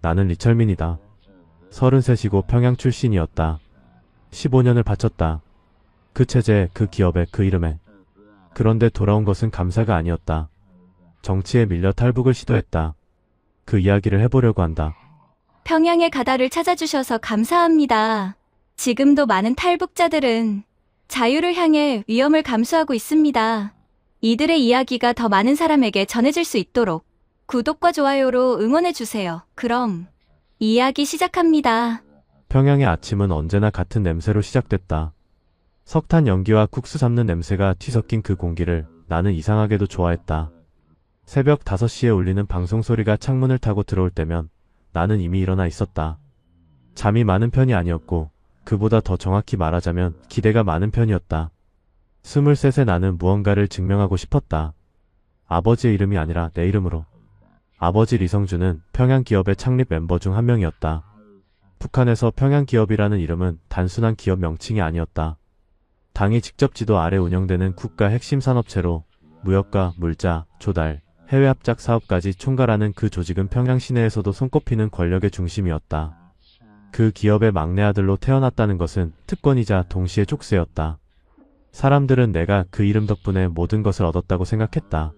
나는 리철민이다. 33이고 평양 출신이었다. 15년을 바쳤다. 그 체제에, 그 기업에, 그 이름에. 그런데 돌아온 것은 감사가 아니었다. 정치에 밀려 탈북을 시도했다. 그 이야기를 해보려고 한다. 평양의 가다를 찾아주셔서 감사합니다. 지금도 많은 탈북자들은 자유를 향해 위험을 감수하고 있습니다. 이들의 이야기가 더 많은 사람에게 전해질 수 있도록 구독과 좋아요로 응원해주세요. 그럼 이야기 시작합니다. 평양의 아침은 언제나 같은 냄새로 시작됐다. 석탄 연기와 국수 삶는 냄새가 뒤섞인 그 공기를 나는 이상하게도 좋아했다. 새벽 5시에 울리는 방송 소리가 창문을 타고 들어올 때면 나는 이미 일어나 있었다. 잠이 많은 편이 아니었고 그보다 더 정확히 말하자면 기대가 많은 편이었다. 23세 나는 무언가를 증명하고 싶었다. 아버지의 이름이 아니라 내 이름으로. 아버지 리성준은 평양기업의 창립 멤버 중 한 명이었다. 북한에서 평양기업이라는 이름은 단순한 기업 명칭이 아니었다. 당이 직접 지도 아래 운영되는 국가 핵심 산업체로 무역과 물자, 조달, 해외 합작 사업까지 총괄하는 그 조직은 평양 시내에서도 손꼽히는 권력의 중심이었다. 그 기업의 막내 아들로 태어났다는 것은 특권이자 동시에 족쇄였다. 사람들은 내가 그 이름 덕분에 모든 것을 얻었다고 생각했다.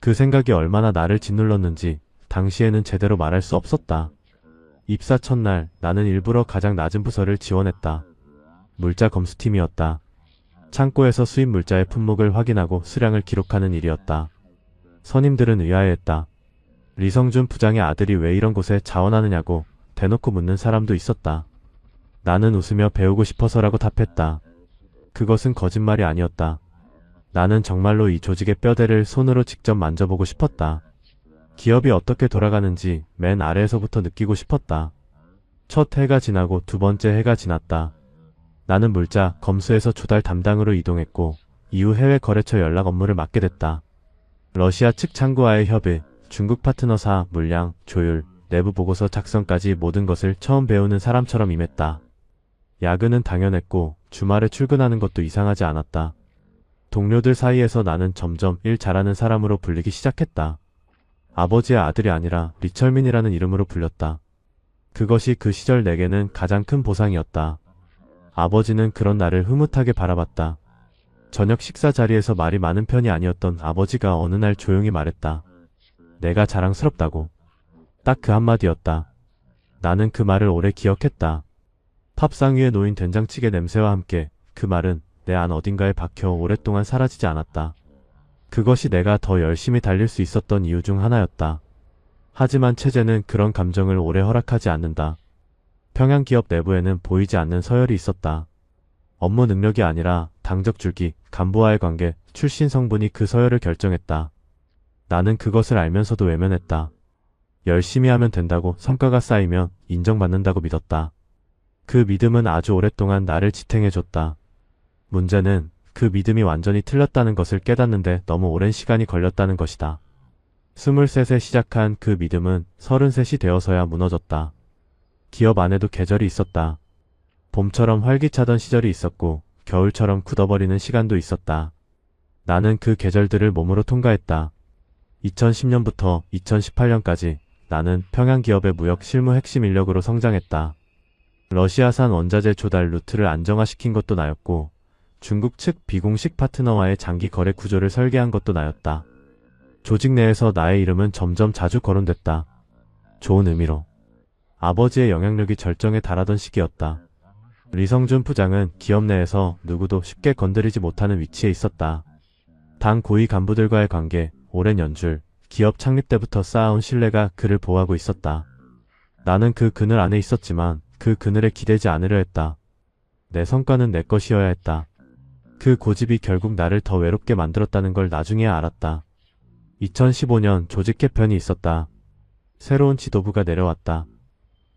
그 생각이 얼마나 나를 짓눌렀는지 당시에는 제대로 말할 수 없었다. 입사 첫날 나는 일부러 가장 낮은 부서를 지원했다. 물자 검수팀이었다. 창고에서 수입 물자의 품목을 확인하고 수량을 기록하는 일이었다. 선임들은 의아해했다. 리성준 부장의 아들이 왜 이런 곳에 자원하느냐고 대놓고 묻는 사람도 있었다. 나는 웃으며 배우고 싶어서라고 답했다. 그것은 거짓말이 아니었다. 나는 정말로 이 조직의 뼈대를 손으로 직접 만져보고 싶었다. 기업이 어떻게 돌아가는지 맨 아래에서부터 느끼고 싶었다. 첫 해가 지나고 두 번째 해가 지났다. 나는 물자, 검수에서 조달 담당으로 이동했고 이후 해외 거래처 연락 업무를 맡게 됐다. 러시아 측 창구와의 협의, 중국 파트너사, 물량, 조율, 내부 보고서 작성까지 모든 것을 처음 배우는 사람처럼 임했다. 야근은 당연했고 주말에 출근하는 것도 이상하지 않았다. 동료들 사이에서 나는 점점 일 잘하는 사람으로 불리기 시작했다. 아버지의 아들이 아니라 리철민이라는 이름으로 불렸다. 그것이 그 시절 내게는 가장 큰 보상이었다. 아버지는 그런 나를 흐뭇하게 바라봤다. 저녁 식사 자리에서 말이 많은 편이 아니었던 아버지가 어느 날 조용히 말했다. 내가 자랑스럽다고. 딱 그 한마디였다. 나는 그 말을 오래 기억했다. 팝상 위에 놓인 된장찌개 냄새와 함께 그 말은 내 안 어딘가에 박혀 오랫동안 사라지지 않았다. 그것이 내가 더 열심히 달릴 수 있었던 이유 중 하나였다. 하지만 체제는 그런 감정을 오래 허락하지 않는다. 평양기업 내부에는 보이지 않는 서열이 있었다. 업무 능력이 아니라 당적줄기, 간부와의 관계, 출신 성분이 그 서열을 결정했다. 나는 그것을 알면서도 외면했다. 열심히 하면 된다고, 성과가 쌓이면 인정받는다고 믿었다. 그 믿음은 아주 오랫동안 나를 지탱해줬다. 문제는 그 믿음이 완전히 틀렸다는 것을 깨닫는데 너무 오랜 시간이 걸렸다는 것이다. 23세 시작한 그 믿음은 33이 되어서야 무너졌다. 기업 안에도 계절이 있었다. 봄처럼 활기차던 시절이 있었고 겨울처럼 굳어버리는 시간도 있었다. 나는 그 계절들을 몸으로 통과했다. 2010년부터 2018년까지 나는 평양기업의 무역 실무 핵심 인력으로 성장했다. 러시아산 원자재 조달 루트를 안정화시킨 것도 나였고 중국 측 비공식 파트너와의 장기 거래 구조를 설계한 것도 나였다. 조직 내에서 나의 이름은 점점 자주 거론됐다. 좋은 의미로. 아버지의 영향력이 절정에 달하던 시기였다. 리성준 부장은 기업 내에서 누구도 쉽게 건드리지 못하는 위치에 있었다. 당 고위 간부들과의 관계, 오랜 연줄, 기업 창립 때부터 쌓아온 신뢰가 그를 보호하고 있었다. 나는 그 그늘 안에 있었지만 그 그늘에 기대지 않으려 했다. 내 성과는 내 것이어야 했다. 그 고집이 결국 나를 더 외롭게 만들었다는 걸 나중에야 알았다. 2015년 조직 개편이 있었다. 새로운 지도부가 내려왔다.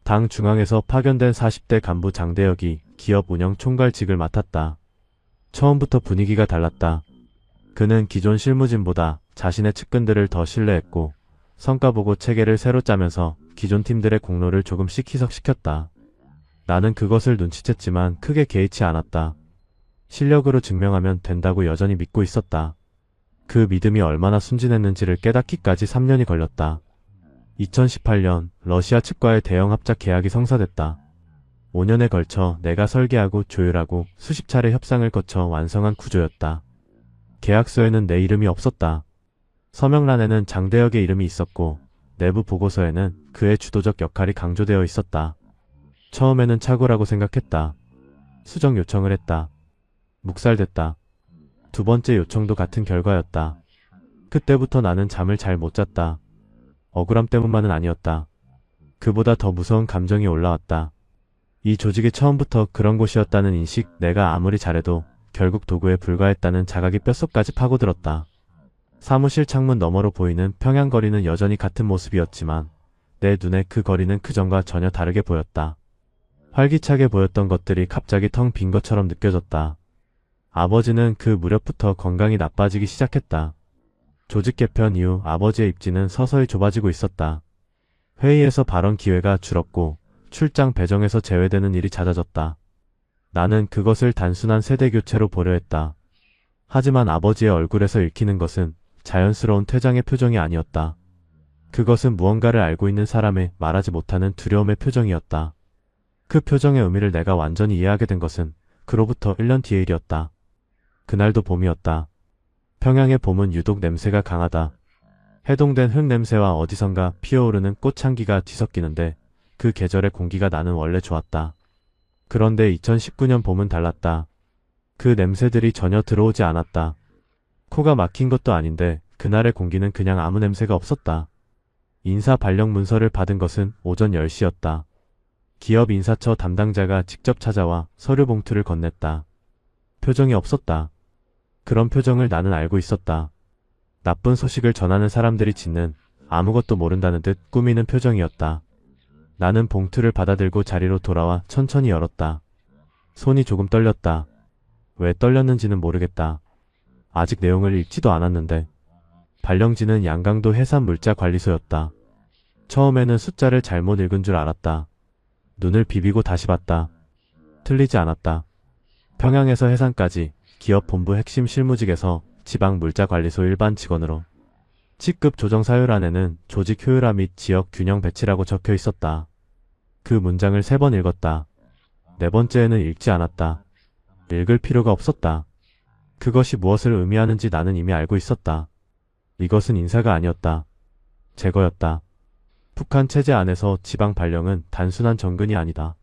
당 중앙에서 파견된 40대 간부 장대혁이 기업 운영 총괄직을 맡았다. 처음부터 분위기가 달랐다. 그는 기존 실무진보다 자신의 측근들을 더 신뢰했고 성과보고 체계를 새로 짜면서 기존 팀들의 공로를 조금씩 희석시켰다. 나는 그것을 눈치챘지만 크게 개의치 않았다. 실력으로 증명하면 된다고 여전히 믿고 있었다. 그 믿음이 얼마나 순진했는지를 깨닫기까지 3년이 걸렸다. 2018년 러시아 측과의 대형 합작 계약이 성사됐다. 5년에 걸쳐 내가 설계하고 조율하고 수십 차례 협상을 거쳐 완성한 구조였다. 계약서에는 내 이름이 없었다. 서명란에는 장대혁의 이름이 있었고 내부 보고서에는 그의 주도적 역할이 강조되어 있었다. 처음에는 착오라고 생각했다. 수정 요청을 했다. 묵살됐다. 두 번째 요청도 같은 결과였다. 그때부터 나는 잠을 잘 못 잤다. 억울함 때문만은 아니었다. 그보다 더 무서운 감정이 올라왔다. 이 조직이 처음부터 그런 곳이었다는 인식, 내가 아무리 잘해도 결국 도구에 불과했다는 자각이 뼛속까지 파고들었다. 사무실 창문 너머로 보이는 평양 거리는 여전히 같은 모습이었지만 내 눈에 그 거리는 그전과 전혀 다르게 보였다. 활기차게 보였던 것들이 갑자기 텅 빈 것처럼 느껴졌다. 아버지는 그 무렵부터 건강이 나빠지기 시작했다. 조직 개편 이후 아버지의 입지는 서서히 좁아지고 있었다. 회의에서 발언 기회가 줄었고 출장 배정에서 제외되는 일이 잦아졌다. 나는 그것을 단순한 세대 교체로 보려 했다. 하지만 아버지의 얼굴에서 읽히는 것은 자연스러운 퇴장의 표정이 아니었다. 그것은 무언가를 알고 있는 사람의 말하지 못하는 두려움의 표정이었다. 그 표정의 의미를 내가 완전히 이해하게 된 것은 그로부터 1년 뒤의 일이었다. 그날도 봄이었다. 평양의 봄은 유독 냄새가 강하다. 해동된 흙 냄새와 어디선가 피어오르는 꽃향기가 뒤섞이는데 그 계절의 공기가 나는 원래 좋았다. 그런데 2019년 봄은 달랐다. 그 냄새들이 전혀 들어오지 않았다. 코가 막힌 것도 아닌데 그날의 공기는 그냥 아무 냄새가 없었다. 인사 발령 문서를 받은 것은 오전 10시였다. 기업 인사처 담당자가 직접 찾아와 서류 봉투를 건넸다. 표정이 없었다. 그런 표정을 나는 알고 있었다. 나쁜 소식을 전하는 사람들이 짓는 아무것도 모른다는 듯 꾸미는 표정이었다. 나는 봉투를 받아들고 자리로 돌아와 천천히 열었다. 손이 조금 떨렸다. 왜 떨렸는지는 모르겠다. 아직 내용을 읽지도 않았는데. 발령지는 양강도 해산물자관리소였다. 처음에는 숫자를 잘못 읽은 줄 알았다. 눈을 비비고 다시 봤다. 틀리지 않았다. 평양에서 해산까지 기업 본부 핵심 실무직에서 지방물자관리소 일반 직원으로 C급 조정 사유란에는 조직 효율화 및 지역 균형 배치라고 적혀 있었다. 그 문장을 3번 읽었다. 4번째에는 읽지 않았다. 읽을 필요가 없었다. 그것이 무엇을 의미하는지 나는 이미 알고 있었다. 이것은 인사가 아니었다. 제거였다. 북한 체제 안에서 지방 발령은 단순한 정근이 아니다.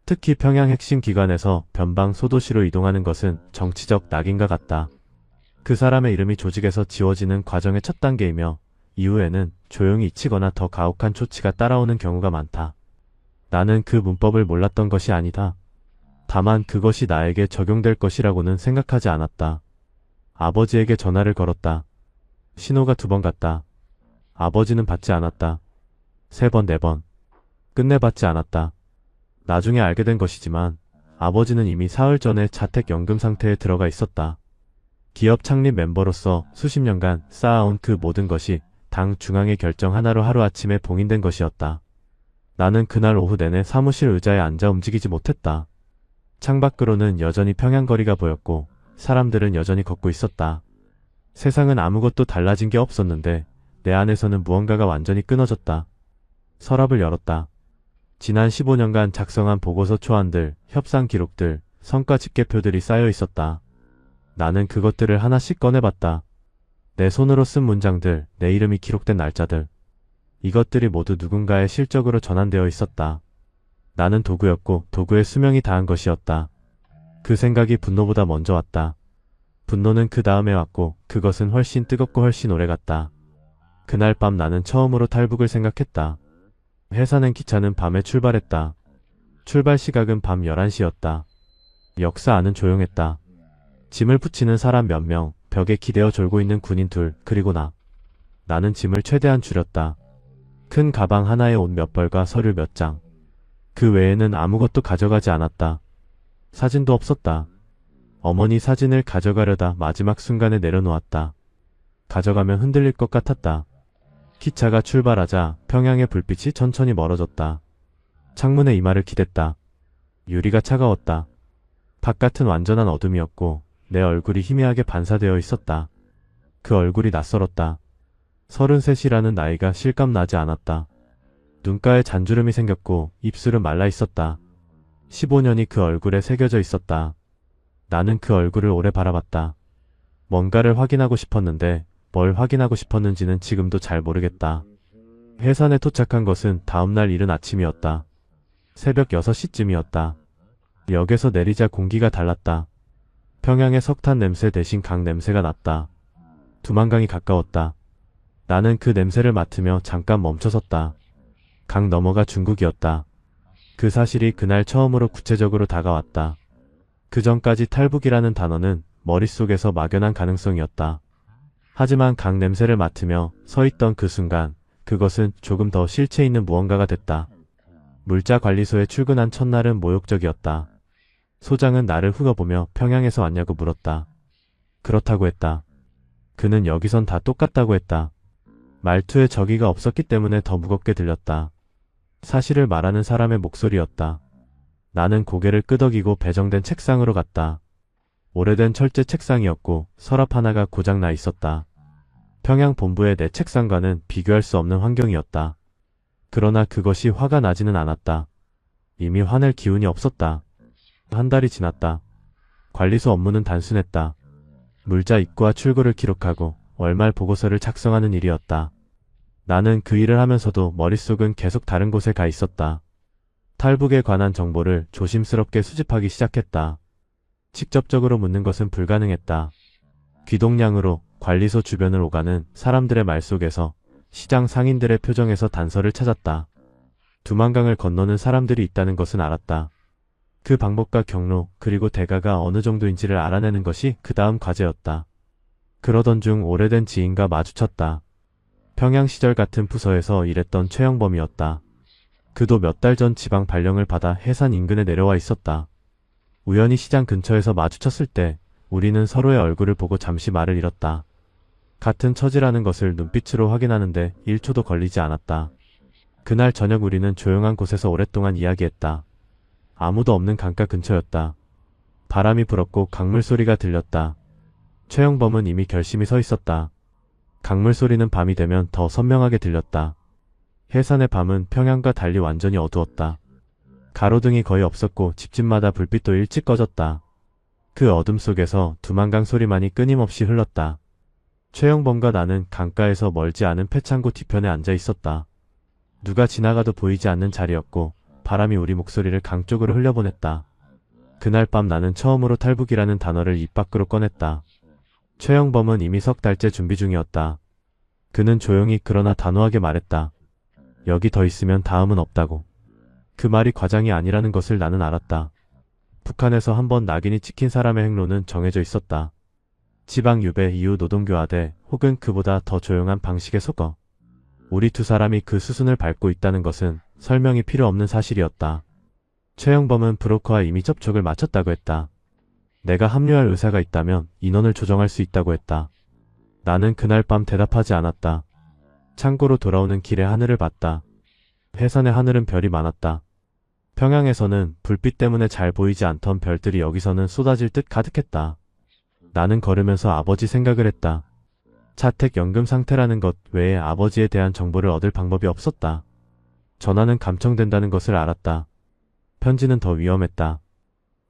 특히 평양 핵심 기관에서 변방 소도시로 이동하는 것은 정치적 낙인과 같다. 그 사람의 이름이 조직에서 지워지는 과정의 첫 단계이며 이후에는 조용히 잊히거나 더 가혹한 조치가 따라오는 경우가 많다. 나는 그 문법을 몰랐던 것이 아니다. 다만 그것이 나에게 적용될 것이라고는 생각하지 않았다. 아버지에게 전화를 걸었다. 신호가 2번 갔다. 아버지는 받지 않았다. 3번, 4번. 끝내 받지 않았다. 나중에 알게 된 것이지만 아버지는 이미 사흘 전에 자택연금 상태에 들어가 있었다. 기업 창립 멤버로서 수십 년간 쌓아온 그 모든 것이 당 중앙의 결정 하나로 하루아침에 봉인된 것이었다. 나는 그날 오후 내내 사무실 의자에 앉아 움직이지 못했다. 창밖으로는 여전히 평양거리가 보였고 사람들은 여전히 걷고 있었다. 세상은 아무것도 달라진 게 없었는데 내 안에서는 무언가가 완전히 끊어졌다. 서랍을 열었다. 지난 15년간 작성한 보고서 초안들, 협상 기록들, 성과 집계표들이 쌓여 있었다. 나는 그것들을 하나씩 꺼내봤다. 내 손으로 쓴 문장들, 내 이름이 기록된 날짜들. 이것들이 모두 누군가의 실적으로 전환되어 있었다. 나는 도구였고 도구의 수명이 다한 것이었다. 그 생각이 분노보다 먼저 왔다. 분노는 그 다음에 왔고 그것은 훨씬 뜨겁고 훨씬 오래갔다. 그날 밤 나는 처음으로 탈북을 생각했다. 회사는 기차는 밤에 출발했다. 출발 시각은 밤 11시였다. 역사 안은 조용했다. 짐을 붙이는 사람 몇 명, 벽에 기대어 졸고 있는 군인 2, 그리고 나. 나는 짐을 최대한 줄였다. 큰 가방 하나에 옷 몇 벌과 서류 몇 장. 그 외에는 아무것도 가져가지 않았다. 사진도 없었다. 어머니 사진을 가져가려다 마지막 순간에 내려놓았다. 가져가면 흔들릴 것 같았다. 기차가 출발하자 평양의 불빛이 천천히 멀어졌다. 창문에 이마를 기댔다. 유리가 차가웠다. 바깥은 완전한 어둠이었고 내 얼굴이 희미하게 반사되어 있었다. 그 얼굴이 낯설었다. 33이라는 나이가 실감 나지 않았다. 눈가에 잔주름이 생겼고 입술은 말라 있었다. 15년이 그 얼굴에 새겨져 있었다. 나는 그 얼굴을 오래 바라봤다. 뭔가를 확인하고 싶었는데 뭘 확인하고 싶었는지는 지금도 잘 모르겠다. 해산에 도착한 것은 다음날 이른 아침이었다. 새벽 6시쯤이었다. 역에서 내리자 공기가 달랐다. 평양의 석탄 냄새 대신 강 냄새가 났다. 두만강이 가까웠다. 나는 그 냄새를 맡으며 잠깐 멈춰섰다. 강 너머가 중국이었다. 그 사실이 그날 처음으로 구체적으로 다가왔다. 그 전까지 탈북이라는 단어는 머릿속에서 막연한 가능성이었다. 하지만 강 냄새를 맡으며 서 있던 그 순간 그것은 조금 더 실체 있는 무언가가 됐다. 물자관리소에 출근한 첫날은 모욕적이었다. 소장은 나를 후벼보며 평양에서 왔냐고 물었다. 그렇다고 했다. 그는 여기선 다 똑같다고 했다. 말투에 적의가 없었기 때문에 더 무겁게 들렸다. 사실을 말하는 사람의 목소리였다. 나는 고개를 끄덕이고 배정된 책상으로 갔다. 오래된 철제 책상이었고 서랍 하나가 고장나 있었다. 평양 본부의 내 책상과는 비교할 수 없는 환경이었다. 그러나 그것이 화가 나지는 않았다. 이미 화낼 기운이 없었다. 한 달이 지났다. 관리소 업무는 단순했다. 물자 입구와 출구를 기록하고 월말 보고서를 작성하는 일이었다. 나는 그 일을 하면서도 머릿속은 계속 다른 곳에 가 있었다. 탈북에 관한 정보를 조심스럽게 수집하기 시작했다. 직접적으로 묻는 것은 불가능했다. 귀동냥으로 관리소 주변을 오가는 사람들의 말 속에서, 시장 상인들의 표정에서 단서를 찾았다. 두만강을 건너는 사람들이 있다는 것은 알았다. 그 방법과 경로 그리고 대가가 어느 정도인지를 알아내는 것이 그 다음 과제였다. 그러던 중 오래된 지인과 마주쳤다. 평양 시절 같은 부서에서 일했던 최영범이었다. 그도 몇 달 전 지방 발령을 받아 해산 인근에 내려와 있었다. 우연히 시장 근처에서 마주쳤을 때 우리는 서로의 얼굴을 보고 잠시 말을 잃었다. 같은 처지라는 것을 눈빛으로 확인하는데 1초도 걸리지 않았다. 그날 저녁 우리는 조용한 곳에서 오랫동안 이야기했다. 아무도 없는 강가 근처였다. 바람이 불었고 강물 소리가 들렸다. 최영범은 이미 결심이 서 있었다. 강물 소리는 밤이 되면 더 선명하게 들렸다. 해산의 밤은 평양과 달리 완전히 어두웠다. 가로등이 거의 없었고 집집마다 불빛도 일찍 꺼졌다. 그 어둠 속에서 두만강 소리만이 끊임없이 흘렀다. 최영범과 나는 강가에서 멀지 않은 폐창고 뒤편에 앉아 있었다. 누가 지나가도 보이지 않는 자리였고 바람이 우리 목소리를 강 쪽으로 흘려보냈다. 그날 밤 나는 처음으로 탈북이라는 단어를 입 밖으로 꺼냈다. 최영범은 이미 석 달째 준비 중이었다. 그는 조용히 그러나 단호하게 말했다. 여기 더 있으면 다음은 없다고. 그 말이 과장이 아니라는 것을 나는 알았다. 북한에서 한번 낙인이 찍힌 사람의 행로는 정해져 있었다. 지방 유배 이후 노동교화돼 혹은 그보다 더 조용한 방식의 속어. 우리 두 사람이 그 수순을 밟고 있다는 것은 설명이 필요 없는 사실이었다. 최영범은 브로커와 이미 접촉을 마쳤다고 했다. 내가 합류할 의사가 있다면 인원을 조정할 수 있다고 했다. 나는 그날 밤 대답하지 않았다. 창고로 돌아오는 길에 하늘을 봤다. 해산의 하늘은 별이 많았다. 평양에서는 불빛 때문에 잘 보이지 않던 별들이 여기서는 쏟아질 듯 가득했다. 나는 걸으면서 아버지 생각을 했다. 자택연금 상태라는 것 외에 아버지에 대한 정보를 얻을 방법이 없었다. 전화는 감청된다는 것을 알았다. 편지는 더 위험했다.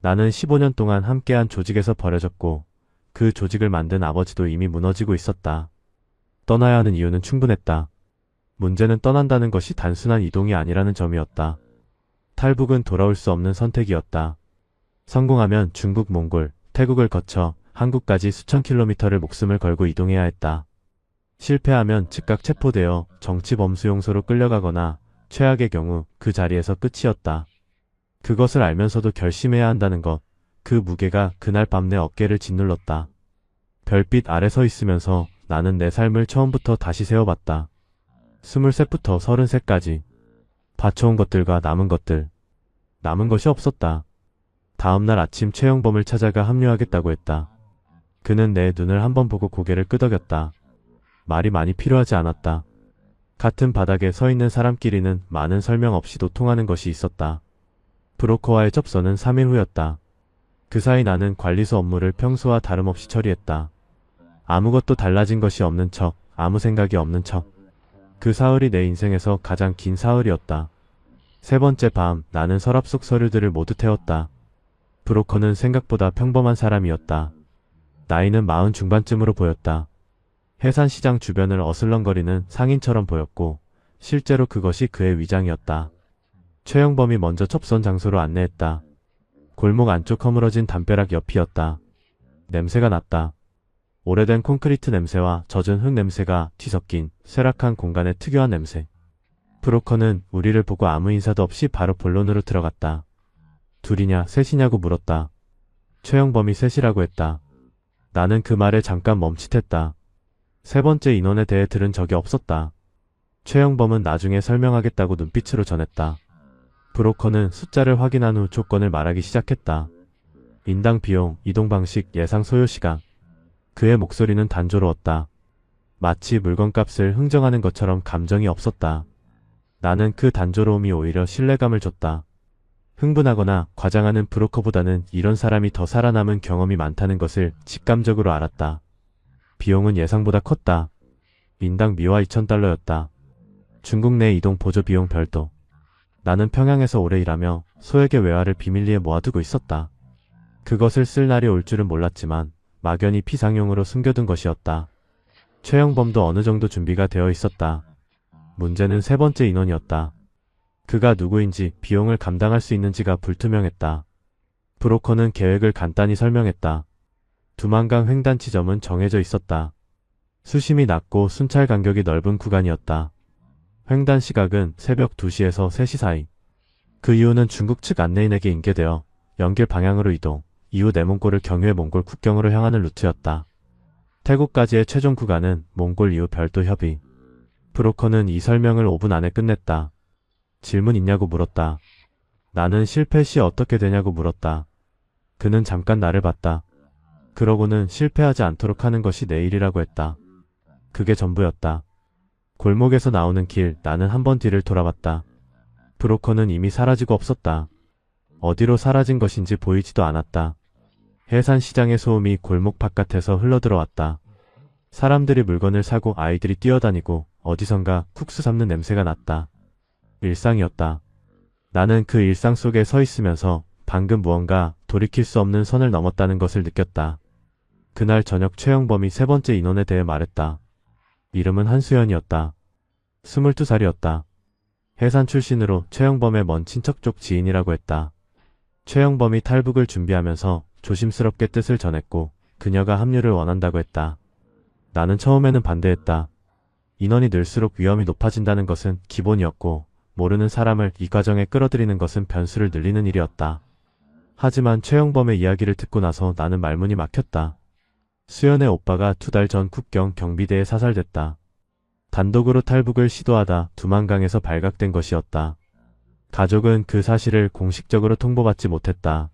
나는 15년 동안 함께한 조직에서 버려졌고 그 조직을 만든 아버지도 이미 무너지고 있었다. 떠나야 하는 이유는 충분했다. 문제는 떠난다는 것이 단순한 이동이 아니라는 점이었다. 탈북은 돌아올 수 없는 선택이었다. 성공하면 중국, 몽골, 태국을 거쳐 한국까지 수천 킬로미터를 목숨을 걸고 이동해야 했다. 실패하면 즉각 체포되어 정치범수용소로 끌려가거나 최악의 경우 그 자리에서 끝이었다. 그것을 알면서도 결심해야 한다는 것, 그 무게가 그날 밤 내 어깨를 짓눌렀다. 별빛 아래 서 있으면서 나는 내 삶을 처음부터 다시 세워봤다. 23부터 33까지. 바쳐온 것들과 남은 것들. 남은 것이 없었다. 다음날 아침 최영범을 찾아가 합류하겠다고 했다. 그는 내 눈을 한번 보고 고개를 끄덕였다. 말이 많이 필요하지 않았다. 같은 바닥에 서 있는 사람끼리는 많은 설명 없이도 통하는 것이 있었다. 브로커와의 접선은 3일 후였다. 그 사이 나는 관리소 업무를 평소와 다름없이 처리했다. 아무것도 달라진 것이 없는 척 아무 생각이 없는 척. 그 사흘이 내 인생에서 가장 긴 사흘이었다. 세 번째 밤, 나는 서랍 속 서류들을 모두 태웠다. 브로커는 생각보다 평범한 사람이었다. 나이는 40 중반쯤으로 보였다. 해산시장 주변을 어슬렁거리는 상인처럼 보였고 실제로 그것이 그의 위장이었다. 최영범이 먼저 접선 장소로 안내했다. 골목 안쪽 허물어진 담벼락 옆이었다. 냄새가 났다. 오래된 콘크리트 냄새와 젖은 흙 냄새가 뒤섞인 쇠락한 공간의 특유한 냄새. 브로커는 우리를 보고 아무 인사도 없이 바로 본론으로 들어갔다. 둘이냐 셋이냐고 물었다. 최영범이 셋이라고 했다. 나는 그 말에 잠깐 멈칫했다. 세 번째 인원에 대해 들은 적이 없었다. 최영범은 나중에 설명하겠다고 눈빛으로 전했다. 브로커는 숫자를 확인한 후 조건을 말하기 시작했다. 인당 비용, 이동 방식, 예상 소요 시간. 그의 목소리는 단조로웠다. 마치 물건값을 흥정하는 것처럼 감정이 없었다. 나는 그 단조로움이 오히려 신뢰감을 줬다. 흥분하거나 과장하는 브로커보다는 이런 사람이 더 살아남은 경험이 많다는 것을 직감적으로 알았다. 비용은 예상보다 컸다. 인당 미화 2,000달러였다. 중국 내 이동 보조 비용 별도. 나는 평양에서 오래 일하며 소액의 외화를 비밀리에 모아두고 있었다. 그것을 쓸 날이 올 줄은 몰랐지만 막연히 피상용으로 숨겨둔 것이었다. 최영범도 어느 정도 준비가 되어 있었다. 문제는 세 번째 인원이었다. 그가 누구인지 비용을 감당할 수 있는지가 불투명했다. 브로커는 계획을 간단히 설명했다. 두만강 횡단지점은 정해져 있었다. 수심이 낮고 순찰 간격이 넓은 구간이었다. 횡단 시각은 새벽 2시에서 3시 사이. 그 이유는 중국 측 안내인에게 인계되어 연길 방향으로 이동, 이후 내몽골을 경유해 몽골 국경으로 향하는 루트였다. 태국까지의 최종 구간은 몽골 이후 별도 협의. 브로커는 이 설명을 5분 안에 끝냈다. 질문 있냐고 물었다. 나는 실패 시 어떻게 되냐고 물었다. 그는 잠깐 나를 봤다. 그러고는 실패하지 않도록 하는 것이 내 일이라고 했다. 그게 전부였다. 골목에서 나오는 길, 나는 한 번 뒤를 돌아봤다. 브로커는 이미 사라지고 없었다. 어디로 사라진 것인지 보이지도 않았다. 해산시장의 소음이 골목 바깥에서 흘러들어왔다. 사람들이 물건을 사고 아이들이 뛰어다니고 어디선가 국수 삶는 냄새가 났다. 일상이었다. 나는 그 일상 속에 서 있으면서 방금 무언가 돌이킬 수 없는 선을 넘었다는 것을 느꼈다. 그날 저녁 최영범이 세 번째 인원에 대해 말했다. 이름은 한수연이었다. 22살이었다. 해산 출신으로 최영범의 먼 친척 쪽 지인이라고 했다. 최영범이 탈북을 준비하면서 조심스럽게 뜻을 전했고 그녀가 합류를 원한다고 했다. 나는 처음에는 반대했다. 인원이 늘수록 위험이 높아진다는 것은 기본이었고 모르는 사람을 이 과정에 끌어들이는 것은 변수를 늘리는 일이었다. 하지만 최영범의 이야기를 듣고 나서 나는 말문이 막혔다. 수연의 오빠가 2달 전 국경 경비대에 사살됐다. 단독으로 탈북을 시도하다 두만강에서 발각된 것이었다. 가족은 그 사실을 공식적으로 통보받지 못했다.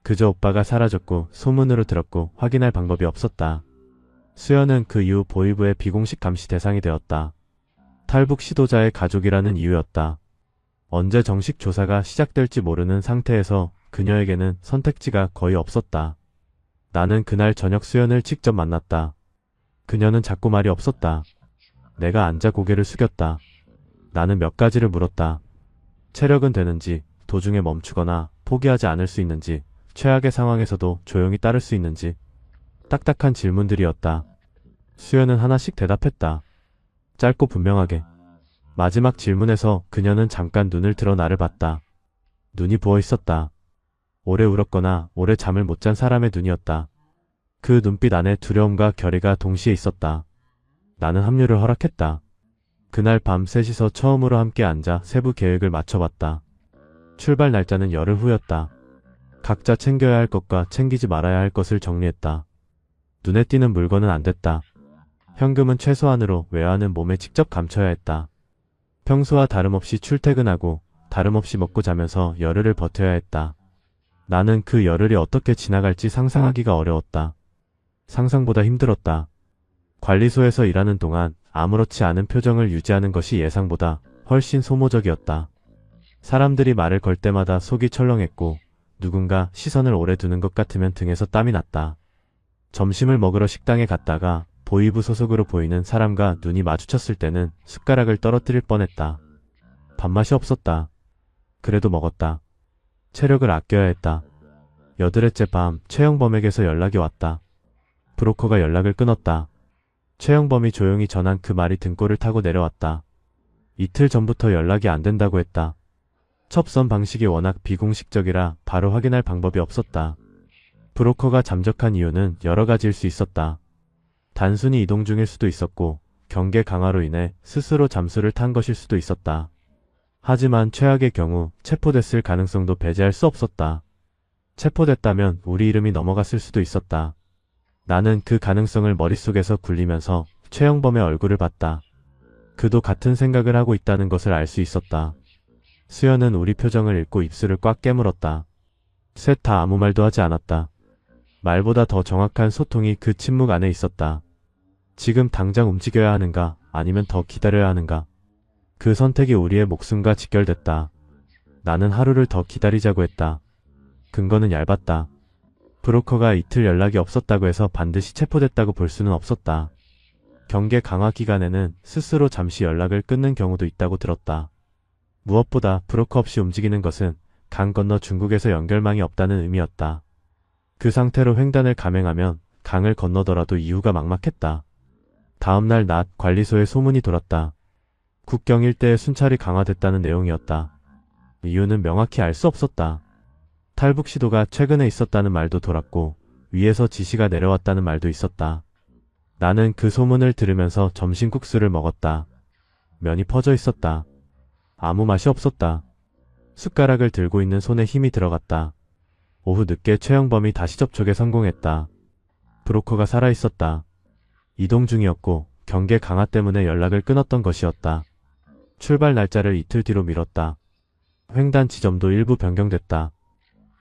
그저 오빠가 사라졌고 소문으로 들었고 확인할 방법이 없었다. 수연은 그 이후 보위부의 비공식 감시 대상이 되었다. 탈북 시도자의 가족이라는 이유였다. 언제 정식 조사가 시작될지 모르는 상태에서 그녀에게는 선택지가 거의 없었다. 나는 그날 저녁 수연을 직접 만났다. 그녀는 자꾸 말이 없었다. 내가 앉아 고개를 숙였다. 나는 몇 가지를 물었다. 체력은 되는지, 도중에 멈추거나 포기하지 않을 수 있는지, 최악의 상황에서도 조용히 따를 수 있는지. 딱딱한 질문들이었다. 수연은 하나씩 대답했다. 짧고 분명하게. 마지막 질문에서 그녀는 잠깐 눈을 들어 나를 봤다. 눈이 부어 있었다. 오래 울었거나 오래 잠을 못 잔 사람의 눈이었다. 그 눈빛 안에 두려움과 결의가 동시에 있었다. 나는 합류를 허락했다. 그날 밤 셋이서 처음으로 함께 앉아 세부 계획을 맞춰봤다. 출발 날짜는 열흘 후였다. 각자 챙겨야 할 것과 챙기지 말아야 할 것을 정리했다. 눈에 띄는 물건은 안 됐다. 현금은 최소한으로 외화는 몸에 직접 감춰야 했다. 평소와 다름없이 출퇴근하고 다름없이 먹고 자면서 열흘을 버텨야 했다. 나는 그 열흘이 어떻게 지나갈지 상상하기가 어려웠다. 상상보다 힘들었다. 관리소에서 일하는 동안 아무렇지 않은 표정을 유지하는 것이 예상보다 훨씬 소모적이었다. 사람들이 말을 걸 때마다 속이 철렁했고 누군가 시선을 오래 두는 것 같으면 등에서 땀이 났다. 점심을 먹으러 식당에 갔다가 보이부 소속으로 보이는 사람과 눈이 마주쳤을 때는 숟가락을 떨어뜨릴 뻔했다. 밥맛이 없었다. 그래도 먹었다. 체력을 아껴야 했다. 여드레째 밤 최영범에게서 연락이 왔다. 브로커가 연락을 끊었다. 최영범이 조용히 전한 그 말이 등골을 타고 내려왔다. 이틀 전부터 연락이 안 된다고 했다. 첩선 방식이 워낙 비공식적이라 바로 확인할 방법이 없었다. 브로커가 잠적한 이유는 여러 가지일 수 있었다. 단순히 이동 중일 수도 있었고 경계 강화로 인해 스스로 잠수를 탄 것일 수도 있었다. 하지만 최악의 경우 체포됐을 가능성도 배제할 수 없었다. 체포됐다면 우리 이름이 넘어갔을 수도 있었다. 나는 그 가능성을 머릿속에서 굴리면서 최영범의 얼굴을 봤다. 그도 같은 생각을 하고 있다는 것을 알 수 있었다. 수연은 우리 표정을 읽고 입술을 꽉 깨물었다. 셋 다 아무 말도 하지 않았다. 말보다 더 정확한 소통이 그 침묵 안에 있었다. 지금 당장 움직여야 하는가, 아니면 더 기다려야 하는가. 그 선택이 우리의 목숨과 직결됐다. 나는 하루를 더 기다리자고 했다. 근거는 얇았다. 브로커가 이틀 연락이 없었다고 해서 반드시 체포됐다고 볼 수는 없었다. 경계 강화 기간에는 스스로 잠시 연락을 끊는 경우도 있다고 들었다. 무엇보다 브로커 없이 움직이는 것은 강 건너 중국에서 연결망이 없다는 의미였다. 그 상태로 횡단을 감행하면 강을 건너더라도 이후가 막막했다. 다음날 낮 관리소에 소문이 돌았다. 국경 일대에 순찰이 강화됐다는 내용이었다. 이유는 명확히 알 수 없었다. 탈북 시도가 최근에 있었다는 말도 돌았고 위에서 지시가 내려왔다는 말도 있었다. 나는 그 소문을 들으면서 점심국수를 먹었다. 면이 퍼져 있었다. 아무 맛이 없었다. 숟가락을 들고 있는 손에 힘이 들어갔다. 오후 늦게 최영범이 다시 접촉에 성공했다. 브로커가 살아있었다. 이동 중이었고 경계 강화 때문에 연락을 끊었던 것이었다. 출발 날짜를 이틀 뒤로 미뤘다. 횡단 지점도 일부 변경됐다.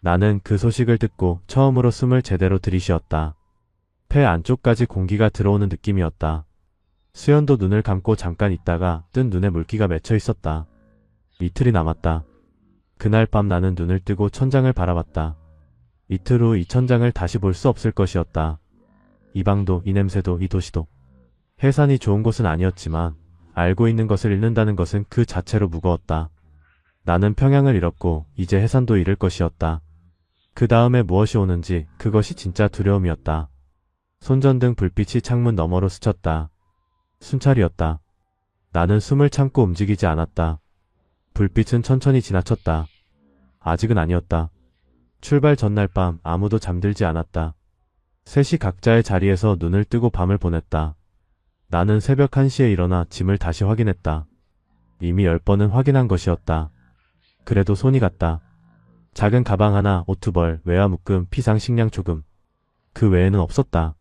나는 그 소식을 듣고 처음으로 숨을 제대로 들이쉬었다. 폐 안쪽까지 공기가 들어오는 느낌이었다. 수연도 눈을 감고 잠깐 있다가 뜬 눈에 물기가 맺혀 있었다. 이틀이 남았다. 그날 밤 나는 눈을 뜨고 천장을 바라봤다. 이틀 후 이 천장을 다시 볼 수 없을 것이었다. 이 방도, 이 냄새도, 이 도시도. 해산이 좋은 곳은 아니었지만 알고 있는 것을 잃는다는 것은 그 자체로 무거웠다. 나는 평양을 잃었고 이제 해산도 잃을 것이었다. 그 다음에 무엇이 오는지 그것이 진짜 두려움이었다. 손전등 불빛이 창문 너머로 스쳤다. 순찰이었다. 나는 숨을 참고 움직이지 않았다. 불빛은 천천히 지나쳤다. 아직은 아니었다. 출발 전날 밤 아무도 잠들지 않았다. 셋이 각자의 자리에서 눈을 뜨고 밤을 보냈다. 나는 새벽 1시에 일어나 짐을 다시 확인했다. 이미 10번은 확인한 것이었다. 그래도 손이 갔다. 작은 가방 하나, 옷 2벌, 외화 묶음, 피상 식량 조금. 그 외에는 없었다.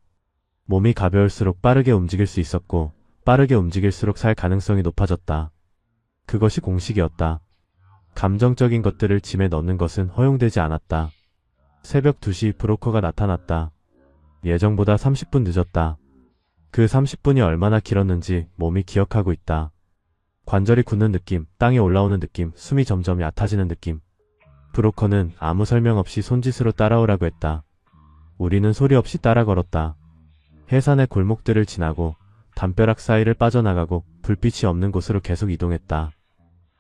몸이 가벼울수록 빠르게 움직일 수 있었고 빠르게 움직일수록 살 가능성이 높아졌다. 그것이 공식이었다. 감정적인 것들을 짐에 넣는 것은 허용되지 않았다. 새벽 2시 브로커가 나타났다. 예정보다 30분 늦었다. 그 30분이 얼마나 길었는지 몸이 기억하고 있다. 관절이 굳는 느낌, 땅에 올라오는 느낌, 숨이 점점 얕아지는 느낌. 브로커는 아무 설명 없이 손짓으로 따라오라고 했다. 우리는 소리 없이 따라 걸었다. 해산의 골목들을 지나고 담벼락 사이를 빠져나가고 불빛이 없는 곳으로 계속 이동했다.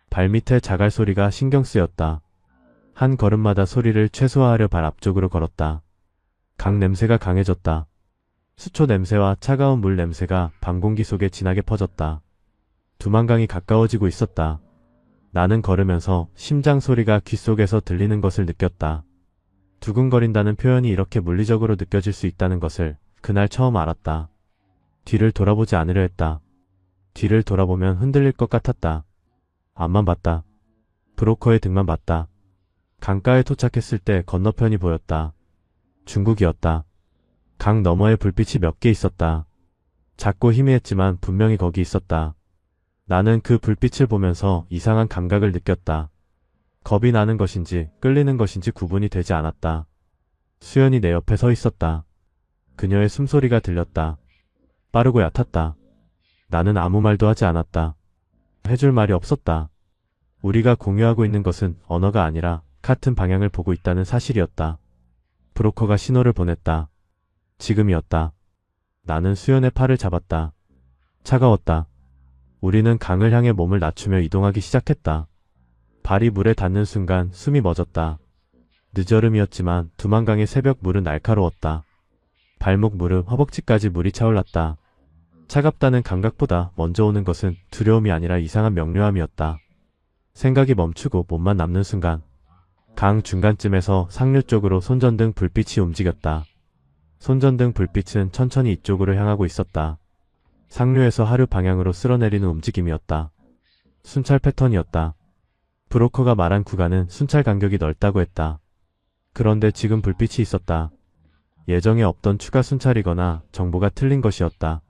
발밑에 자갈 소리가 신경 쓰였다. 한 걸음마다 소리를 최소화하려 발 앞쪽으로 걸었다. 강 냄새가 강해졌다. 수초 냄새와 차가운 물 냄새가 밤 공기 속에 진하게 퍼졌다. 두만강이 가까워지고 있었다. 나는 걸으면서 심장 소리가 귓속에서 들리는 것을 느꼈다. 두근거린다는 표현이 이렇게 물리적으로 느껴질 수 있다는 것을 그날 처음 알았다. 뒤를 돌아보지 않으려 했다. 뒤를 돌아보면 흔들릴 것 같았다. 앞만 봤다. 브로커의 등만 봤다. 강가에 도착했을 때 건너편이 보였다. 중국이었다. 강 너머에 불빛이 몇 개 있었다. 작고 희미했지만 분명히 거기 있었다. 나는 그 불빛을 보면서 이상한 감각을 느꼈다. 겁이 나는 것인지 끌리는 것인지 구분이 되지 않았다. 수연이 내 옆에 서 있었다. 그녀의 숨소리가 들렸다. 빠르고 얕았다. 나는 아무 말도 하지 않았다. 해줄 말이 없었다. 우리가 공유하고 있는 것은 언어가 아니라 같은 방향을 보고 있다는 사실이었다. 브로커가 신호를 보냈다. 지금이었다. 나는 수연의 팔을 잡았다. 차가웠다. 우리는 강을 향해 몸을 낮추며 이동하기 시작했다. 발이 물에 닿는 순간 숨이 멎었다. 늦여름이었지만 두만강의 새벽 물은 날카로웠다. 발목 무릎 허벅지까지 물이 차올랐다. 차갑다는 감각보다 먼저 오는 것은 두려움이 아니라 이상한 명료함이었다. 생각이 멈추고 몸만 남는 순간 강 중간쯤에서 상류 쪽으로 손전등 불빛이 움직였다. 손전등 불빛은 천천히 이쪽으로 향하고 있었다. 상류에서 하류 방향으로 쓸어내리는 움직임이었다. 순찰 패턴이었다. 브로커가 말한 구간은 순찰 간격이 넓다고 했다. 그런데 지금 불빛이 있었다. 예정에 없던 추가 순찰이거나 정보가 틀린 것이었다.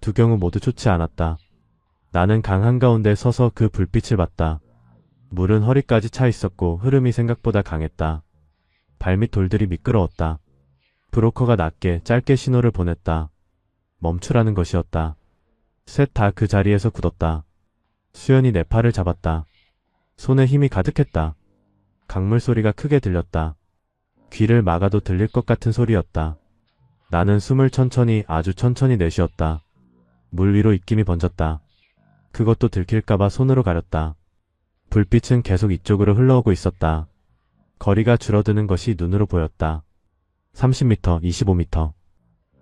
두 경우 모두 좋지 않았다. 나는 강 한가운데 서서 그 불빛을 봤다. 물은 허리까지 차 있었고 흐름이 생각보다 강했다. 발밑 돌들이 미끄러웠다. 브로커가 낮게 짧게 신호를 보냈다. 멈추라는 것이었다. 셋 다 그 자리에서 굳었다. 수연이 내 팔을 잡았다. 손에 힘이 가득했다. 강물 소리가 크게 들렸다. 귀를 막아도 들릴 것 같은 소리였다. 나는 숨을 천천히 아주 천천히 내쉬었다. 물 위로 입김이 번졌다. 그것도 들킬까봐 손으로 가렸다. 불빛은 계속 이쪽으로 흘러오고 있었다. 거리가 줄어드는 것이 눈으로 보였다. 30m, 25m.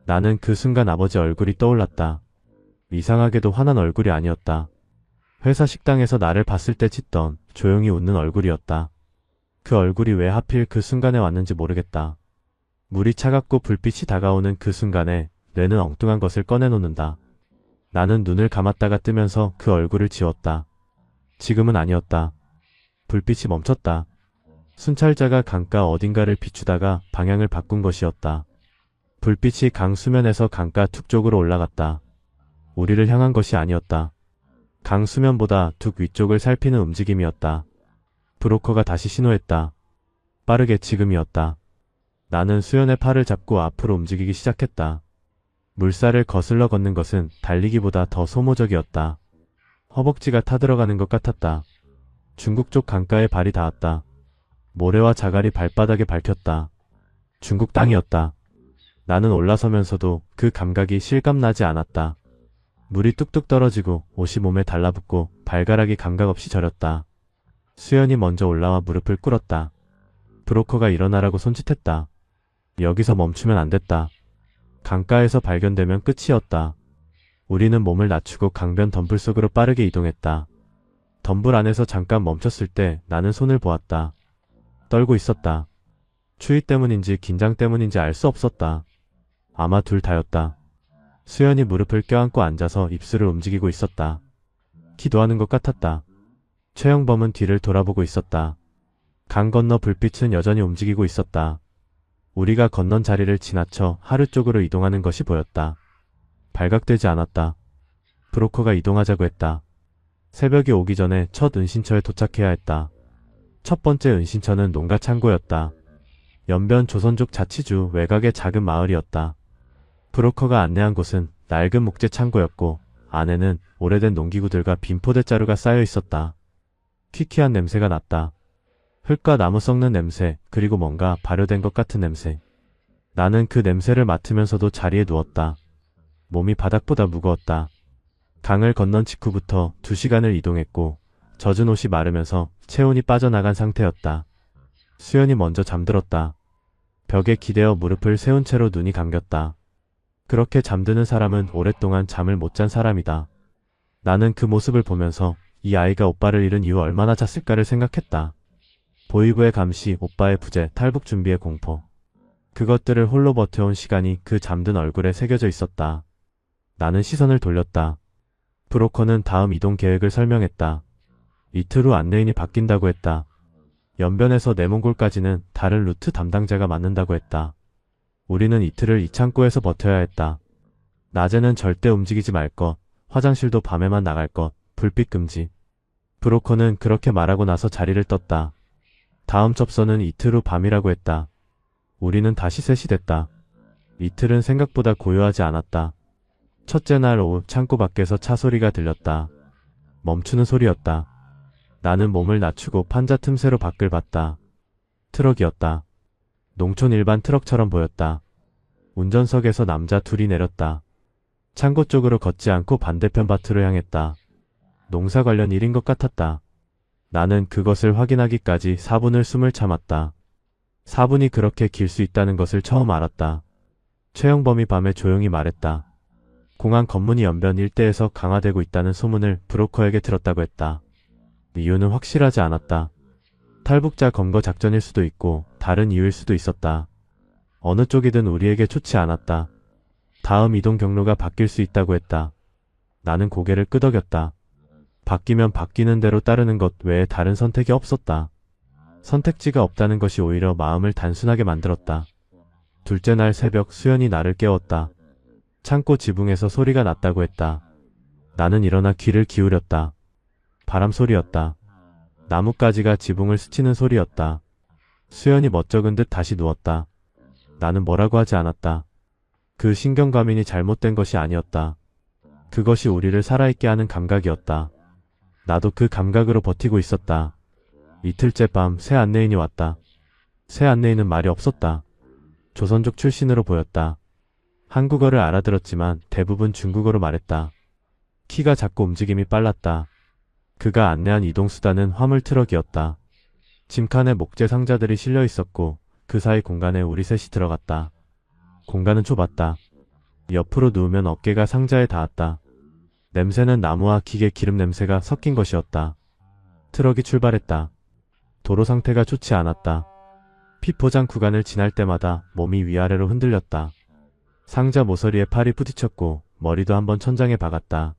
나는 그 순간 아버지 얼굴이 떠올랐다. 이상하게도 화난 얼굴이 아니었다. 회사 식당에서 나를 봤을 때 짓던 조용히 웃는 얼굴이었다. 그 얼굴이 왜 하필 그 순간에 왔는지 모르겠다. 물이 차갑고 불빛이 다가오는 그 순간에 뇌는 엉뚱한 것을 꺼내놓는다. 나는 눈을 감았다가 뜨면서 그 얼굴을 지웠다. 지금은 아니었다. 불빛이 멈췄다. 순찰자가 강가 어딘가를 비추다가 방향을 바꾼 것이었다. 불빛이 강 수면에서 강가 툭 쪽으로 올라갔다. 우리를 향한 것이 아니었다. 강 수면보다 툭 위쪽을 살피는 움직임이었다. 브로커가 다시 신호했다. 빠르게 지금이었다. 나는 수연의 팔을 잡고 앞으로 움직이기 시작했다. 물살을 거슬러 걷는 것은 달리기보다 더 소모적이었다. 허벅지가 타들어가는 것 같았다. 중국 쪽 강가에 발이 닿았다. 모래와 자갈이 발바닥에 밟혔다. 중국 땅이었다. 나는 올라서면서도 그 감각이 실감나지 않았다. 물이 뚝뚝 떨어지고 옷이 몸에 달라붙고 발가락이 감각 없이 저렸다. 수연이 먼저 올라와 무릎을 꿇었다. 브로커가 일어나라고 손짓했다. 여기서 멈추면 안 됐다. 강가에서 발견되면 끝이었다. 우리는 몸을 낮추고 강변 덤불 속으로 빠르게 이동했다. 덤불 안에서 잠깐 멈췄을 때 나는 손을 보았다. 떨고 있었다. 추위 때문인지 긴장 때문인지 알 수 없었다. 아마 둘 다였다. 수연이 무릎을 껴안고 앉아서 입술을 움직이고 있었다. 기도하는 것 같았다. 최영범은 뒤를 돌아보고 있었다. 강 건너 불빛은 여전히 움직이고 있었다. 우리가 건넌 자리를 지나쳐 하류 쪽으로 이동하는 것이 보였다. 발각되지 않았다. 브로커가 이동하자고 했다. 새벽이 오기 전에 첫 은신처에 도착해야 했다. 첫 번째 은신처는 농가 창고였다. 연변 조선족 자치주 외곽의 작은 마을이었다. 브로커가 안내한 곳은 낡은 목재 창고였고 안에는 오래된 농기구들과 빈 포대자루가 쌓여 있었다. 퀴퀴한 냄새가 났다. 흙과 나무 썩는 냄새, 그리고 뭔가 발효된 것 같은 냄새. 나는 그 냄새를 맡으면서도 자리에 누웠다. 몸이 바닥보다 무거웠다. 강을 건넌 직후부터 2시간을 이동했고 젖은 옷이 마르면서 체온이 빠져나간 상태였다. 수연이 먼저 잠들었다. 벽에 기대어 무릎을 세운 채로 눈이 감겼다. 그렇게 잠드는 사람은 오랫동안 잠을 못 잔 사람이다. 나는 그 모습을 보면서 이 아이가 오빠를 잃은 이후 얼마나 잤을까를 생각했다. 보이부의 감시, 오빠의 부재, 탈북 준비의 공포. 그것들을 홀로 버텨온 시간이 그 잠든 얼굴에 새겨져 있었다. 나는 시선을 돌렸다. 브로커는 다음 이동 계획을 설명했다. 이틀 후 안내인이 바뀐다고 했다. 연변에서 내몽골까지는 다른 루트 담당자가 맡는다고 했다. 우리는 이틀을 이 창고에서 버텨야 했다. 낮에는 절대 움직이지 말 것, 화장실도 밤에만 나갈 것, 불빛 금지. 브로커는 그렇게 말하고 나서 자리를 떴다. 다음 접선은 이틀 후 밤이라고 했다. 우리는 다시 셋이 됐다. 이틀은 생각보다 고요하지 않았다. 첫째 날 오후 창고 밖에서 차 소리가 들렸다. 멈추는 소리였다. 나는 몸을 낮추고 판자 틈새로 밖을 봤다. 트럭이었다. 농촌 일반 트럭처럼 보였다. 운전석에서 남자 둘이 내렸다. 창고 쪽으로 걷지 않고 반대편 밭으로 향했다. 농사 관련 일인 것 같았다. 나는 그것을 확인하기까지 4분을 숨을 참았다. 4분이 그렇게 길 수 있다는 것을 처음 알았다. 최영범이 밤에 조용히 말했다. 공항 검문이 연변 일대에서 강화되고 있다는 소문을 브로커에게 들었다고 했다. 이유는 확실하지 않았다. 탈북자 검거 작전일 수도 있고 다른 이유일 수도 있었다. 어느 쪽이든 우리에게 좋지 않았다. 다음 이동 경로가 바뀔 수 있다고 했다. 나는 고개를 끄덕였다. 바뀌면 바뀌는 대로 따르는 것 외에 다른 선택이 없었다. 선택지가 없다는 것이 오히려 마음을 단순하게 만들었다. 둘째 날 새벽 수연이 나를 깨웠다. 창고 지붕에서 소리가 났다고 했다. 나는 일어나 귀를 기울였다. 바람 소리였다. 나뭇가지가 지붕을 스치는 소리였다. 수연이 멋쩍은 듯 다시 누웠다. 나는 뭐라고 하지 않았다. 그 신경과민이 잘못된 것이 아니었다. 그것이 우리를 살아있게 하는 감각이었다. 나도 그 감각으로 버티고 있었다. 이틀째 밤 새 안내인이 왔다. 새 안내인은 말이 없었다. 조선족 출신으로 보였다. 한국어를 알아들었지만 대부분 중국어로 말했다. 키가 작고 움직임이 빨랐다. 그가 안내한 이동수단은 화물 트럭이었다. 짐칸에 목재 상자들이 실려 있었고 그 사이 공간에 우리 셋이 들어갔다. 공간은 좁았다. 옆으로 누우면 어깨가 상자에 닿았다. 냄새는 나무와 기계 기름 냄새가 섞인 것이었다. 트럭이 출발했다. 도로 상태가 좋지 않았다. 피포장 구간을 지날 때마다 몸이 위아래로 흔들렸다. 상자 모서리에 팔이 부딪혔고 머리도 한번 천장에 박았다.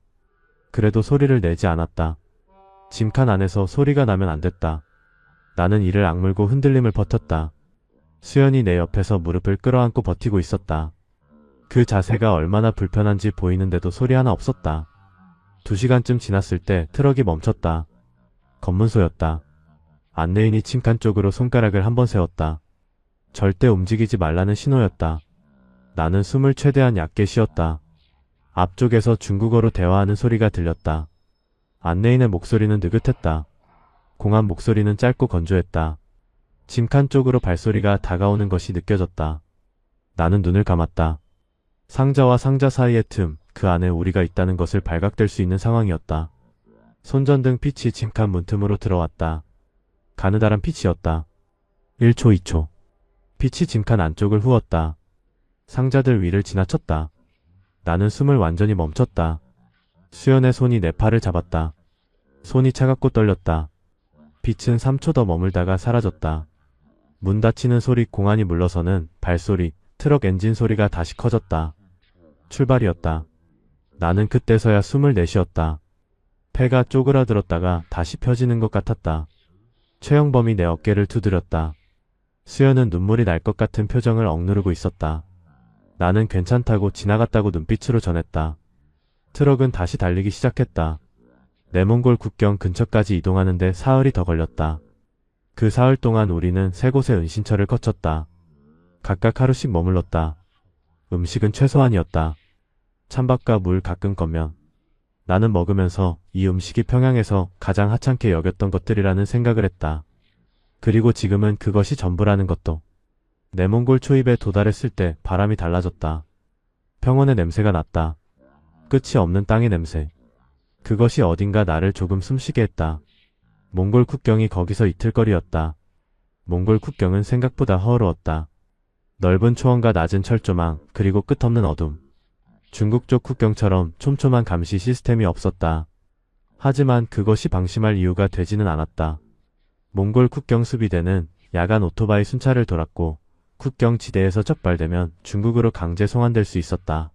그래도 소리를 내지 않았다. 짐칸 안에서 소리가 나면 안 됐다. 나는 이를 악물고 흔들림을 버텼다. 수연이 내 옆에서 무릎을 끌어안고 버티고 있었다. 그 자세가 얼마나 불편한지 보이는데도 소리 하나 없었다. 2시간쯤 지났을 때 트럭이 멈췄다. 검문소였다. 안내인이 침칸 쪽으로 손가락을 한번 세웠다. 절대 움직이지 말라는 신호였다. 나는 숨을 최대한 얕게 쉬었다. 앞쪽에서 중국어로 대화하는 소리가 들렸다. 안내인의 목소리는 느긋했다. 공안 목소리는 짧고 건조했다. 짐칸 쪽으로 발소리가 다가오는 것이 느껴졌다. 나는 눈을 감았다. 상자와 상자 사이의 틈, 그 안에 우리가 있다는 것을 발각될 수 있는 상황이었다. 손전등 빛이 짐칸 문틈으로 들어왔다. 가느다란 빛이었다. 1초, 2초. 빛이 짐칸 안쪽을 후었다. 상자들 위를 지나쳤다. 나는 숨을 완전히 멈췄다. 수연의 손이 내 팔을 잡았다. 손이 차갑고 떨렸다. 빛은 3초 더 머물다가 사라졌다. 문 닫히는 소리, 공안이 물러서는 발소리, 트럭 엔진 소리가 다시 커졌다. 출발이었다. 나는 그때서야 숨을 내쉬었다. 폐가 쪼그라들었다가 다시 펴지는 것 같았다. 최영범이 내 어깨를 두드렸다. 수연은 눈물이 날 것 같은 표정을 억누르고 있었다. 나는 괜찮다고 지나갔다고 눈빛으로 전했다. 트럭은 다시 달리기 시작했다. 내몽골 국경 근처까지 이동하는데 사흘이 더 걸렸다. 그 사흘 동안 우리는 3곳의 은신처를 거쳤다. 각각 하루씩 머물렀다. 음식은 최소한이었다. 찬밥과 물 가끔 껌면. 나는 먹으면서 이 음식이 평양에서 가장 하찮게 여겼던 것들이라는 생각을 했다. 그리고 지금은 그것이 전부라는 것도. 내몽골 초입에 도달했을 때 바람이 달라졌다. 평원의 냄새가 났다. 끝이 없는 땅의 냄새. 그것이 어딘가 나를 조금 숨쉬게 했다. 몽골 국경이 거기서 이틀거리였다. 몽골 국경은 생각보다 허허루었다. 넓은 초원과 낮은 철조망, 그리고 끝없는 어둠. 중국 쪽 국경처럼 촘촘한 감시 시스템이 없었다. 하지만 그것이 방심할 이유가 되지는 않았다. 몽골 국경 수비대는 야간 오토바이 순찰을 돌았고 국경 지대에서 적발되면 중국으로 강제 송환될 수 있었다.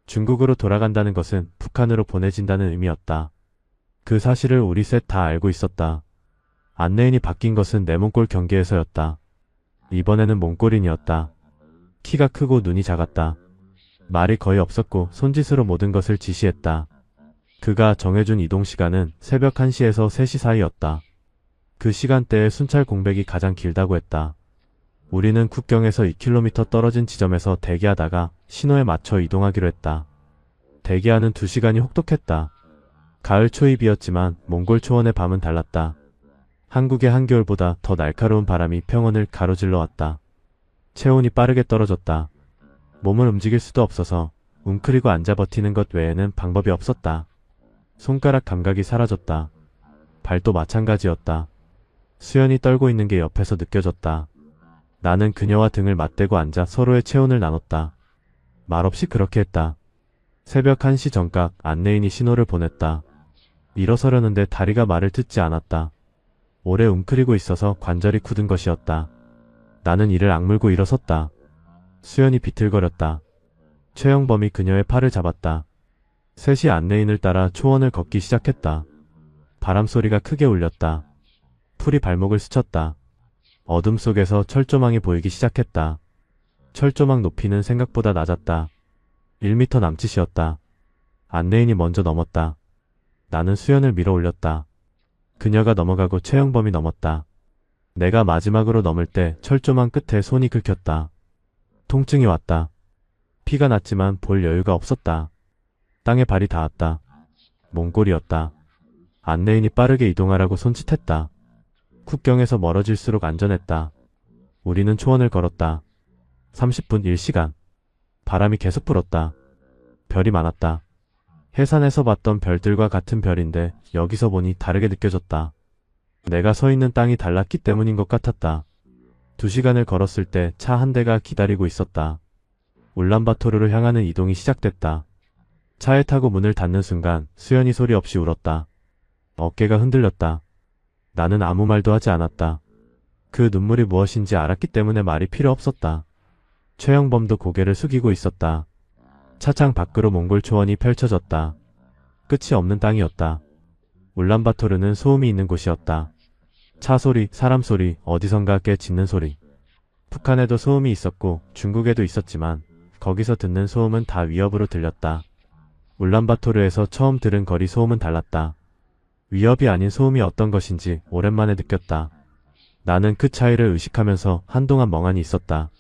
중국으로 돌아간다는 것은 북한으로 보내진다는 의미였다. 그 사실을 우리 셋 다 알고 있었다. 안내인이 바뀐 것은 내몽골 경계에서였다. 이번에는 몽골인이었다. 키가 크고 눈이 작았다. 말이 거의 없었고 손짓으로 모든 것을 지시했다. 그가 정해준 이동시간은 새벽 1시에서 3시 사이였다. 그 시간대에 순찰 공백이 가장 길다고 했다. 우리는 국경에서 2km 떨어진 지점에서 대기하다가 신호에 맞춰 이동하기로 했다. 대기하는 2시간이 혹독했다. 가을 초입이었지만 몽골 초원의 밤은 달랐다. 한국의 한겨울보다 더 날카로운 바람이 평원을 가로질러 왔다. 체온이 빠르게 떨어졌다. 몸을 움직일 수도 없어서 웅크리고 앉아 버티는 것 외에는 방법이 없었다. 손가락 감각이 사라졌다. 발도 마찬가지였다. 수연이 떨고 있는 게 옆에서 느껴졌다. 나는 그녀와 등을 맞대고 앉아 서로의 체온을 나눴다. 말없이 그렇게 했다. 새벽 1시 정각 안내인이 신호를 보냈다. 일어서려는데 다리가 말을 듣지 않았다. 오래 웅크리고 있어서 관절이 굳은 것이었다. 나는 이를 악물고 일어섰다. 수연이 비틀거렸다. 최영범이 그녀의 팔을 잡았다. 셋이 안내인을 따라 초원을 걷기 시작했다. 바람 소리가 크게 울렸다. 풀이 발목을 스쳤다. 어둠 속에서 철조망이 보이기 시작했다. 철조망 높이는 생각보다 낮았다. 1m 남짓이었다. 안내인이 먼저 넘었다. 나는 수연을 밀어 올렸다. 그녀가 넘어가고 최영범이 넘었다. 내가 마지막으로 넘을 때 철조망 끝에 손이 긁혔다. 통증이 왔다. 피가 났지만 볼 여유가 없었다. 땅에 발이 닿았다. 몽골이었다. 안내인이 빠르게 이동하라고 손짓했다. 국경에서 멀어질수록 안전했다. 우리는 초원을 걸었다. 30분 1시간. 바람이 계속 불었다. 별이 많았다. 해산에서 봤던 별들과 같은 별인데 여기서 보니 다르게 느껴졌다. 내가 서 있는 땅이 달랐기 때문인 것 같았다. 2시간을 걸었을 때 차 한 대가 기다리고 있었다. 울란바토르를 향하는 이동이 시작됐다. 차에 타고 문을 닫는 순간 수연이 소리 없이 울었다. 어깨가 흔들렸다. 나는 아무 말도 하지 않았다. 그 눈물이 무엇인지 알았기 때문에 말이 필요 없었다. 최영범도 고개를 숙이고 있었다. 차창 밖으로 몽골 초원이 펼쳐졌다. 끝이 없는 땅이었다. 울란바토르는 소음이 있는 곳이었다. 차 소리, 사람 소리, 어디선가 깨 짖는 소리. 북한에도 소음이 있었고 중국에도 있었지만 거기서 듣는 소음은 다 위협으로 들렸다. 울란바토르에서 처음 들은 거리 소음은 달랐다. 위협이 아닌 소음이 어떤 것인지 오랜만에 느꼈다. 나는 그 차이를 의식하면서 한동안 멍하니 있었다.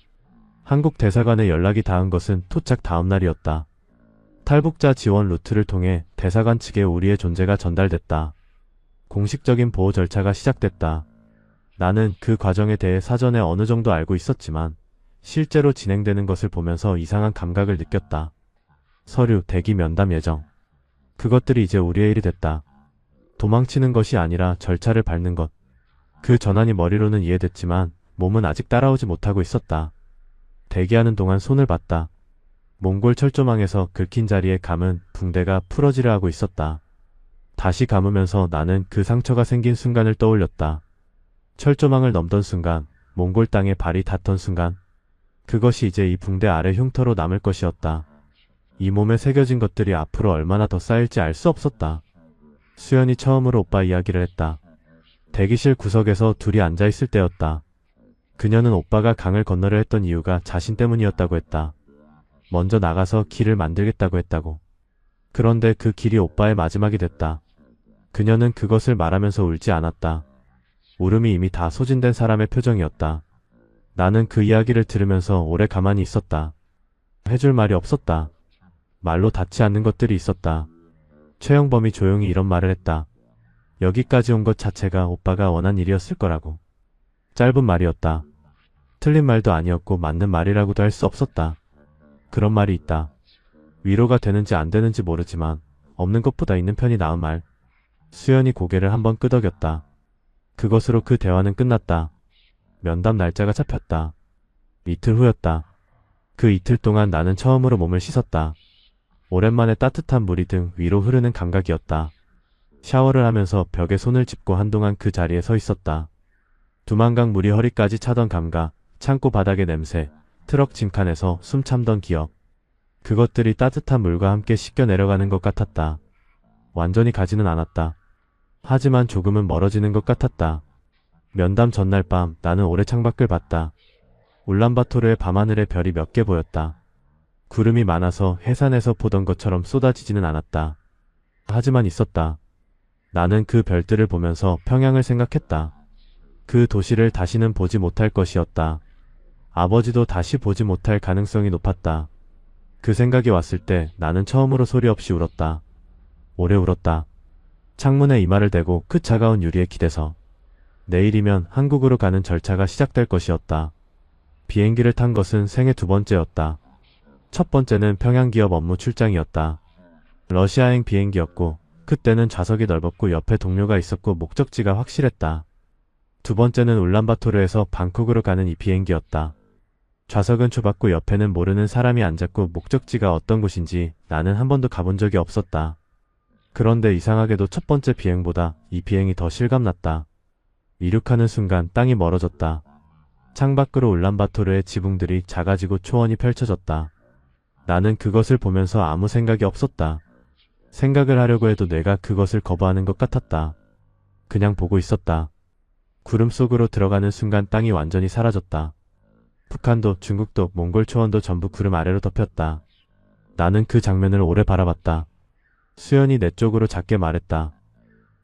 한국 대사관에 연락이 닿은 것은 토착 다음 날이었다. 탈북자 지원 루트를 통해 대사관 측에 우리의 존재가 전달됐다. 공식적인 보호 절차가 시작됐다. 나는 그 과정에 대해 사전에 어느 정도 알고 있었지만 실제로 진행되는 것을 보면서 이상한 감각을 느꼈다. 서류, 대기, 면담 예정. 그것들이 이제 우리의 일이 됐다. 도망치는 것이 아니라 절차를 밟는 것. 그 전환이 머리로는 이해됐지만 몸은 아직 따라오지 못하고 있었다. 대기하는 동안 손을 봤다. 몽골 철조망에서 긁힌 자리에 감은 붕대가 풀어지려 하고 있었다. 다시 감으면서 나는 그 상처가 생긴 순간을 떠올렸다. 철조망을 넘던 순간, 몽골 땅에 발이 닿던 순간, 그것이 이제 이 붕대 아래 흉터로 남을 것이었다. 이 몸에 새겨진 것들이 앞으로 얼마나 더 쌓일지 알 수 없었다. 수연이 처음으로 오빠 이야기를 했다. 대기실 구석에서 둘이 앉아있을 때였다. 그녀는 오빠가 강을 건너려 했던 이유가 자신 때문이었다고 했다. 먼저 나가서 길을 만들겠다고 했다고. 그런데 그 길이 오빠의 마지막이 됐다. 그녀는 그것을 말하면서 울지 않았다. 울음이 이미 다 소진된 사람의 표정이었다. 나는 그 이야기를 들으면서 오래 가만히 있었다. 해줄 말이 없었다. 말로 닿지 않는 것들이 있었다. 최영범이 조용히 이런 말을 했다. 여기까지 온 것 자체가 오빠가 원한 일이었을 거라고. 짧은 말이었다. 틀린 말도 아니었고 맞는 말이라고도 할 수 없었다. 그런 말이 있다. 위로가 되는지 안 되는지 모르지만 없는 것보다 있는 편이 나은 말. 수연이 고개를 한번 끄덕였다. 그것으로 그 대화는 끝났다. 면담 날짜가 잡혔다. 이틀 후였다. 그 이틀 동안 나는 처음으로 몸을 씻었다. 오랜만에 따뜻한 물이 등 위로 흐르는 감각이었다. 샤워를 하면서 벽에 손을 짚고 한동안 그 자리에 서 있었다. 두만강 물이 허리까지 차던 감각, 창고 바닥의 냄새, 트럭 짐칸에서 숨 참던 기억. 그것들이 따뜻한 물과 함께 씻겨 내려가는 것 같았다. 완전히 가지는 않았다. 하지만 조금은 멀어지는 것 같았다. 면담 전날 밤 나는 오래 창밖을 봤다. 울란바토르의 밤하늘에 별이 몇 개 보였다. 구름이 많아서 해산에서 보던 것처럼 쏟아지지는 않았다. 하지만 있었다. 나는 그 별들을 보면서 평양을 생각했다. 그 도시를 다시는 보지 못할 것이었다. 아버지도 다시 보지 못할 가능성이 높았다. 그 생각이 왔을 때 나는 처음으로 소리 없이 울었다. 오래 울었다. 창문에 이마를 대고 그 차가운 유리에 기대서. 내일이면 한국으로 가는 절차가 시작될 것이었다. 비행기를 탄 것은 생애 2번째였다. 첫 번째는 평양기업 업무 출장이었다. 러시아행 비행기였고 그때는 좌석이 넓었고 옆에 동료가 있었고 목적지가 확실했다. 두 번째는 울란바토르에서 방콕으로 가는 이 비행기였다. 좌석은 좁았고 옆에는 모르는 사람이 앉았고 목적지가 어떤 곳인지 나는 한 번도 가본 적이 없었다. 그런데 이상하게도 첫 번째 비행보다 이 비행이 더 실감났다. 이륙하는 순간 땅이 멀어졌다. 창밖으로 울란바토르의 지붕들이 작아지고 초원이 펼쳐졌다. 나는 그것을 보면서 아무 생각이 없었다. 생각을 하려고 해도 뇌가 그것을 거부하는 것 같았다. 그냥 보고 있었다. 구름 속으로 들어가는 순간 땅이 완전히 사라졌다. 북한도 중국도 몽골 초원도 전부 구름 아래로 덮였다. 나는 그 장면을 오래 바라봤다. 수연이 내 쪽으로 작게 말했다.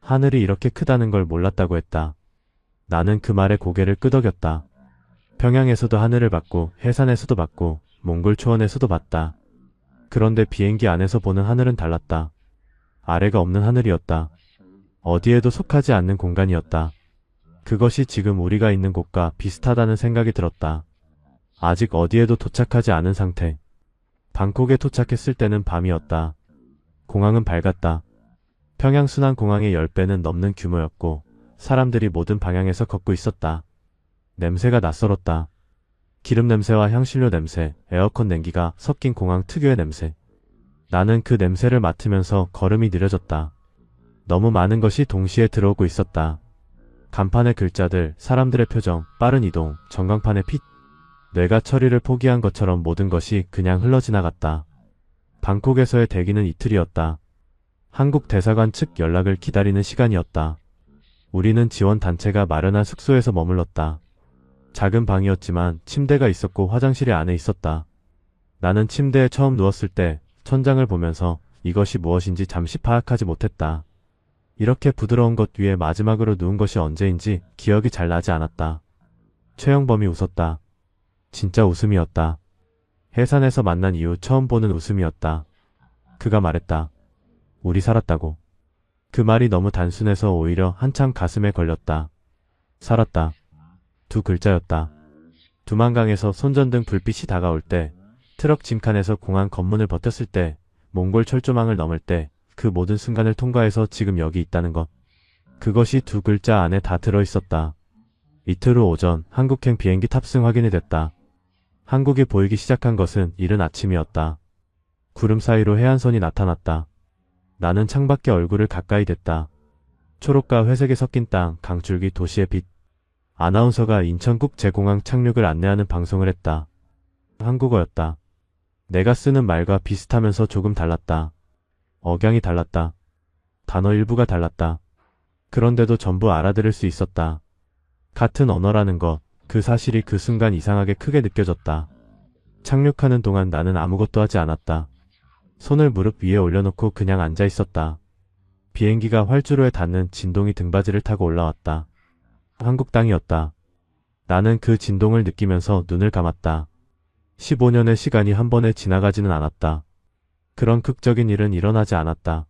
하늘이 이렇게 크다는 걸 몰랐다고 했다. 나는 그 말에 고개를 끄덕였다. 평양에서도 하늘을 봤고 해산에서도 봤고 몽골 초원에서도 봤다. 그런데 비행기 안에서 보는 하늘은 달랐다. 아래가 없는 하늘이었다. 어디에도 속하지 않는 공간이었다. 그것이 지금 우리가 있는 곳과 비슷하다는 생각이 들었다. 아직 어디에도 도착하지 않은 상태. 방콕에 도착했을 때는 밤이었다. 공항은 밝았다. 평양순환공항의 10배는 넘는 규모였고 사람들이 모든 방향에서 걷고 있었다. 냄새가 낯설었다. 기름 냄새와 향신료 냄새, 에어컨 냉기가 섞인 공항 특유의 냄새. 나는 그 냄새를 맡으면서 걸음이 느려졌다. 너무 많은 것이 동시에 들어오고 있었다. 간판의 글자들, 사람들의 표정, 빠른 이동, 전광판의 빛. 뇌가 처리를 포기한 것처럼 모든 것이 그냥 흘러지나갔다. 방콕에서의 대기는 이틀이었다. 한국 대사관 측 연락을 기다리는 시간이었다. 우리는 지원단체가 마련한 숙소에서 머물렀다. 작은 방이었지만 침대가 있었고 화장실이 안에 있었다. 나는 침대에 처음 누웠을 때 천장을 보면서 이것이 무엇인지 잠시 파악하지 못했다. 이렇게 부드러운 것 위에 마지막으로 누운 것이 언제인지 기억이 잘 나지 않았다. 최영범이 웃었다. 진짜 웃음이었다. 해산에서 만난 이후 처음 보는 웃음이었다. 그가 말했다. 우리 살았다고. 그 말이 너무 단순해서 오히려 한참 가슴에 걸렸다. 살았다. 두 글자였다. 두만강에서 손전등 불빛이 다가올 때, 트럭 짐칸에서 공항 검문을 버텼을 때, 몽골 철조망을 넘을 때, 그 모든 순간을 통과해서 지금 여기 있다는 것. 그것이 두 글자 안에 다 들어있었다. 이틀 후 오전 한국행 비행기 탑승 확인이 됐다. 한국이 보이기 시작한 것은 이른 아침이었다. 구름 사이로 해안선이 나타났다. 나는 창밖에 얼굴을 가까이 댔다. 초록과 회색에 섞인 땅, 강줄기, 도시의 빛. 아나운서가 인천국제공항 착륙을 안내하는 방송을 했다. 한국어였다. 내가 쓰는 말과 비슷하면서 조금 달랐다. 억양이 달랐다. 단어 일부가 달랐다. 그런데도 전부 알아들을 수 있었다. 같은 언어라는 것, 그 사실이 그 순간 이상하게 크게 느껴졌다. 착륙하는 동안 나는 아무것도 하지 않았다. 손을 무릎 위에 올려놓고 그냥 앉아 있었다. 비행기가 활주로에 닿는 진동이 등받이를 타고 올라왔다. 한국 땅이었다. 나는 그 진동을 느끼면서 눈을 감았다. 15년의 시간이 한 번에 지나가지는 않았다. 그런 극적인 일은 일어나지 않았다.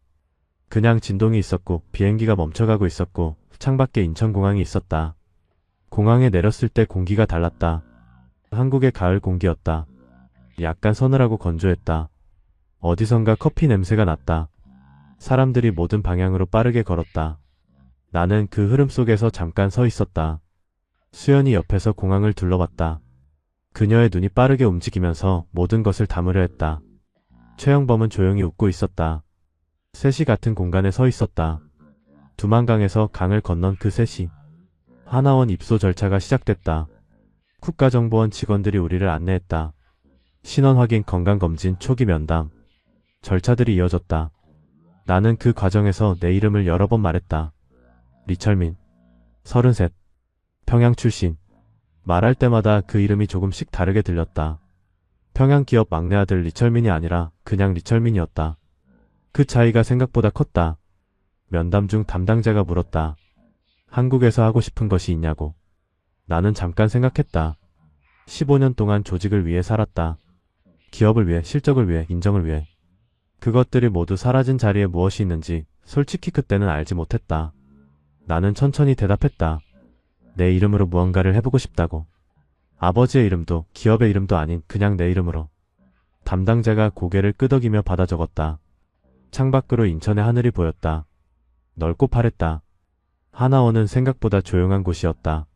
그냥 진동이 있었고 비행기가 멈춰가고 있었고 창밖에 인천공항이 있었다. 공항에 내렸을 때 공기가 달랐다. 한국의 가을 공기였다. 약간 서늘하고 건조했다. 어디선가 커피 냄새가 났다. 사람들이 모든 방향으로 빠르게 걸었다. 나는 그 흐름 속에서 잠깐 서 있었다. 수연이 옆에서 공항을 둘러봤다. 그녀의 눈이 빠르게 움직이면서 모든 것을 담으려 했다. 최영범은 조용히 웃고 있었다. 셋이 같은 공간에 서 있었다. 두만강에서 강을 건넌 그 셋이. 하나원 입소 절차가 시작됐다. 국가정보원 직원들이 우리를 안내했다. 신원 확인, 건강검진, 초기 면담. 절차들이 이어졌다. 나는 그 과정에서 내 이름을 여러 번 말했다. 리철민. 33. 평양 출신. 말할 때마다 그 이름이 조금씩 다르게 들렸다. 평양 기업 막내 아들 리철민이 아니라 그냥 리철민이었다. 그 차이가 생각보다 컸다. 면담 중 담당자가 물었다. 한국에서 하고 싶은 것이 있냐고. 나는 잠깐 생각했다. 15년 동안 조직을 위해 살았다. 기업을 위해, 실적을 위해, 인정을 위해. 그것들이 모두 사라진 자리에 무엇이 있는지 솔직히 그때는 알지 못했다. 나는 천천히 대답했다. 내 이름으로 무언가를 해보고 싶다고. 아버지의 이름도 기업의 이름도 아닌 그냥 내 이름으로. 담당자가 고개를 끄덕이며 받아 적었다. 창밖으로 인천의 하늘이 보였다. 넓고 파랬다. 하나원은 생각보다 조용한 곳이었다.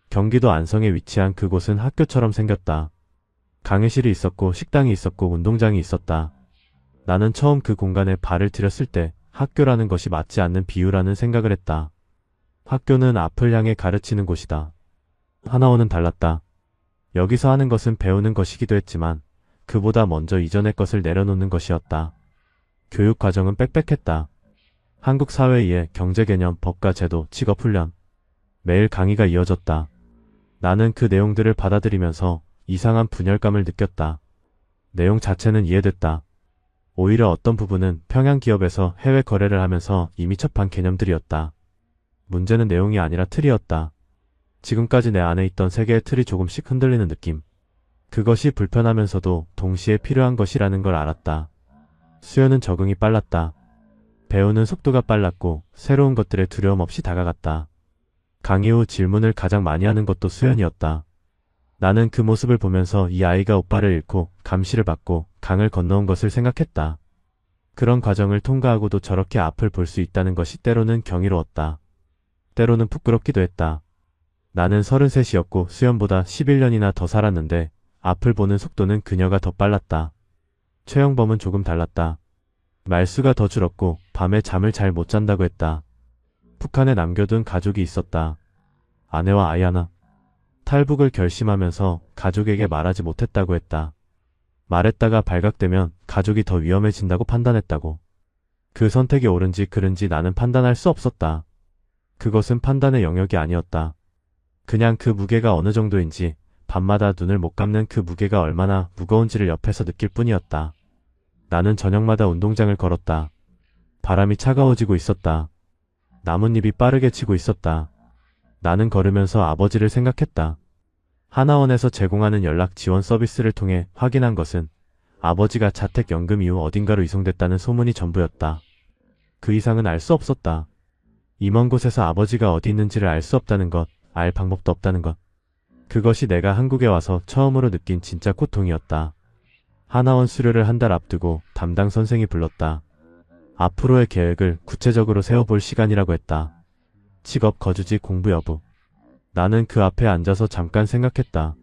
경기도 안성에 위치한 그곳은 학교처럼 생겼다. 강의실이 있었고 식당이 있었고 운동장이 있었다. 나는 처음 그 공간에 발을 들였을 때 학교라는 것이 맞지 않는 비유라는 생각을 했다. 학교는 앞을 향해 가르치는 곳이다. 하나원은 달랐다. 여기서 하는 것은 배우는 것이기도 했지만 그보다 먼저 이전의 것을 내려놓는 것이었다. 교육 과정은 빽빽했다. 한국 사회의 경제 개념, 법과 제도, 직업 훈련. 매일 강의가 이어졌다. 나는 그 내용들을 받아들이면서 이상한 분열감을 느꼈다. 내용 자체는 이해됐다. 오히려 어떤 부분은 평양 기업에서 해외 거래를 하면서 이미 접한 개념들이었다. 문제는 내용이 아니라 틀이었다. 지금까지 내 안에 있던 세계의 틀이 조금씩 흔들리는 느낌. 그것이 불편하면서도 동시에 필요한 것이라는 걸 알았다. 수연은 적응이 빨랐다. 배우는 속도가 빨랐고 새로운 것들에 두려움 없이 다가갔다. 강의 후 질문을 가장 많이 하는 것도 수연이었다. 나는 그 모습을 보면서 이 아이가 오빠를 잃고 감시를 받고 강을 건너온 것을 생각했다. 그런 과정을 통과하고도 저렇게 앞을 볼 수 있다는 것이 때로는 경이로웠다. 때로는 부끄럽기도 했다. 나는 33이었고 수연보다 11년이나 더 살았는데 앞을 보는 속도는 그녀가 더 빨랐다. 최영범은 조금 달랐다. 말수가 더 줄었고 밤에 잠을 잘 못 잔다고 했다. 북한에 남겨둔 가족이 있었다. 아내와 아이 하나. 탈북을 결심하면서 가족에게 말하지 못했다고 했다. 말했다가 발각되면 가족이 더 위험해진다고 판단했다고. 그 선택이 옳은지 그른지 나는 판단할 수 없었다. 그것은 판단의 영역이 아니었다. 그냥 그 무게가 어느 정도인지 밤마다 눈을 못 감는 그 무게가 얼마나 무거운지를 옆에서 느낄 뿐이었다. 나는 저녁마다 운동장을 걸었다. 바람이 차가워지고 있었다. 나뭇잎이 빠르게 치고 있었다. 나는 걸으면서 아버지를 생각했다. 하나원에서 제공하는 연락 지원 서비스를 통해 확인한 것은 아버지가 자택연금 이후 어딘가로 이송됐다는 소문이 전부였다. 그 이상은 알 수 없었다. 이 먼 곳에서 아버지가 어디 있는지를 알 수 없다는 것, 알 방법도 없다는 것. 그것이 내가 한국에 와서 처음으로 느낀 진짜 고통이었다. 하나원 수료를 한 달 앞두고 담당 선생이 불렀다. 앞으로의 계획을 구체적으로 세워볼 시간이라고 했다. 직업, 거주지, 공부 여부. 나는 그 앞에 앉아서 잠깐 생각했다.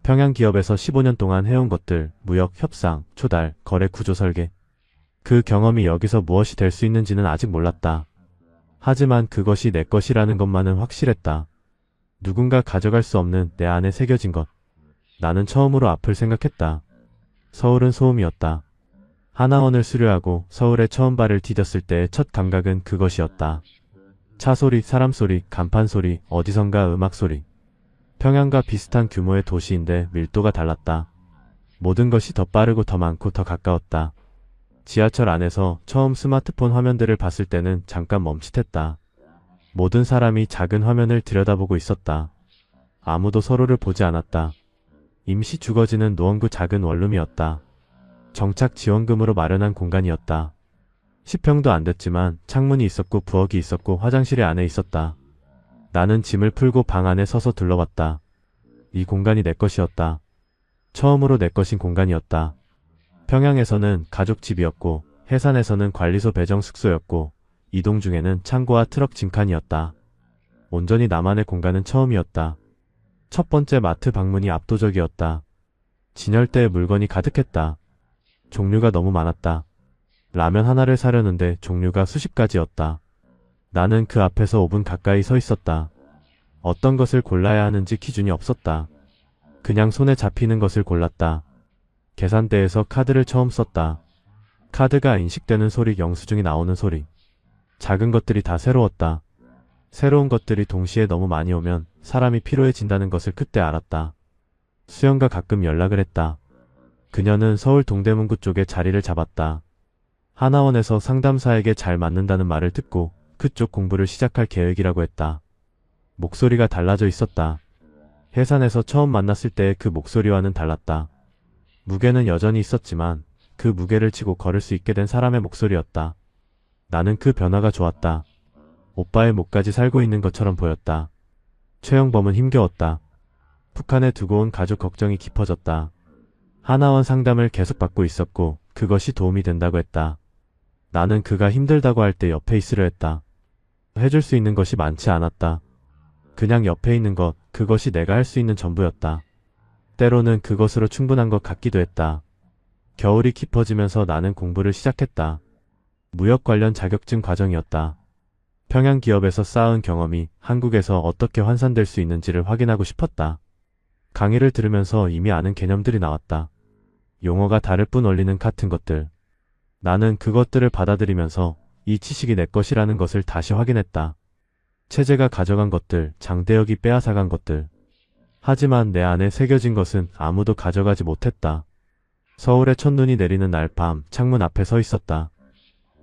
평양 기업에서 15년 동안 해온 것들, 무역, 협상, 조달, 거래 구조 설계. 그 경험이 여기서 무엇이 될 수 있는지는 아직 몰랐다. 하지만 그것이 내 것이라는 것만은 확실했다. 누군가 가져갈 수 없는 내 안에 새겨진 것. 나는 처음으로 앞을 생각했다. 서울은 소음이었다. 하나원을 수료하고 서울에 처음 발을 디뎠을 때의 첫 감각은 그것이었다. 차 소리, 사람 소리, 간판 소리, 어디선가 음악 소리. 평양과 비슷한 규모의 도시인데 밀도가 달랐다. 모든 것이 더 빠르고 더 많고 더 가까웠다. 지하철 안에서 처음 스마트폰 화면들을 봤을 때는 잠깐 멈칫했다. 모든 사람이 작은 화면을 들여다보고 있었다. 아무도 서로를 보지 않았다. 임시 주거지는 노원구 작은 원룸이었다. 정착 지원금으로 마련한 공간이었다. 10평도 안 됐지만 창문이 있었고 부엌이 있었고 화장실이 안에 있었다. 나는 짐을 풀고 방 안에 서서 둘러봤다. 이 공간이 내 것이었다. 처음으로 내 것인 공간이었다. 평양에서는 가족집이었고 해산에서는 관리소 배정 숙소였고 이동 중에는 창고와 트럭 짐칸이었다. 온전히 나만의 공간은 처음이었다. 첫 번째 마트 방문이 압도적이었다. 진열대에 물건이 가득했다. 종류가 너무 많았다. 라면 하나를 사려는데 종류가 수십 가지였다. 나는 그 앞에서 5분 가까이 서 있었다. 어떤 것을 골라야 하는지 기준이 없었다. 그냥 손에 잡히는 것을 골랐다. 계산대에서 카드를 처음 썼다. 카드가 인식되는 소리, 영수증이 나오는 소리. 작은 것들이 다 새로웠다. 새로운 것들이 동시에 너무 많이 오면 사람이 피로해진다는 것을 그때 알았다. 수연과 가끔 연락을 했다. 그녀는 서울 동대문구 쪽에 자리를 잡았다. 하나원에서 상담사에게 잘 맞는다는 말을 듣고 그쪽 공부를 시작할 계획이라고 했다. 목소리가 달라져 있었다. 해산에서 처음 만났을 때의 그 목소리와는 달랐다. 무게는 여전히 있었지만 그 무게를 치고 걸을 수 있게 된 사람의 목소리였다. 나는 그 변화가 좋았다. 오빠의 목까지 살고 있는 것처럼 보였다. 최영범은 힘겨웠다. 북한에 두고 온 가족 걱정이 깊어졌다. 하나원 상담을 계속 받고 있었고 그것이 도움이 된다고 했다. 나는 그가 힘들다고 할 때 옆에 있으려 했다. 해줄 수 있는 것이 많지 않았다. 그냥 옆에 있는 것, 그것이 내가 할 수 있는 전부였다. 때로는 그것으로 충분한 것 같기도 했다. 겨울이 깊어지면서 나는 공부를 시작했다. 무역 관련 자격증 과정이었다. 평양 기업에서 쌓은 경험이 한국에서 어떻게 환산될 수 있는지를 확인하고 싶었다. 강의를 들으면서 이미 아는 개념들이 나왔다. 용어가 다를 뿐 원리는 같은 것들. 나는 그것들을 받아들이면서 이 지식이 내 것이라는 것을 다시 확인했다. 체제가 가져간 것들, 장대역이 빼앗아간 것들. 하지만 내 안에 새겨진 것은 아무도 가져가지 못했다. 서울의 첫눈이 내리는 날 밤 창문 앞에 서 있었다.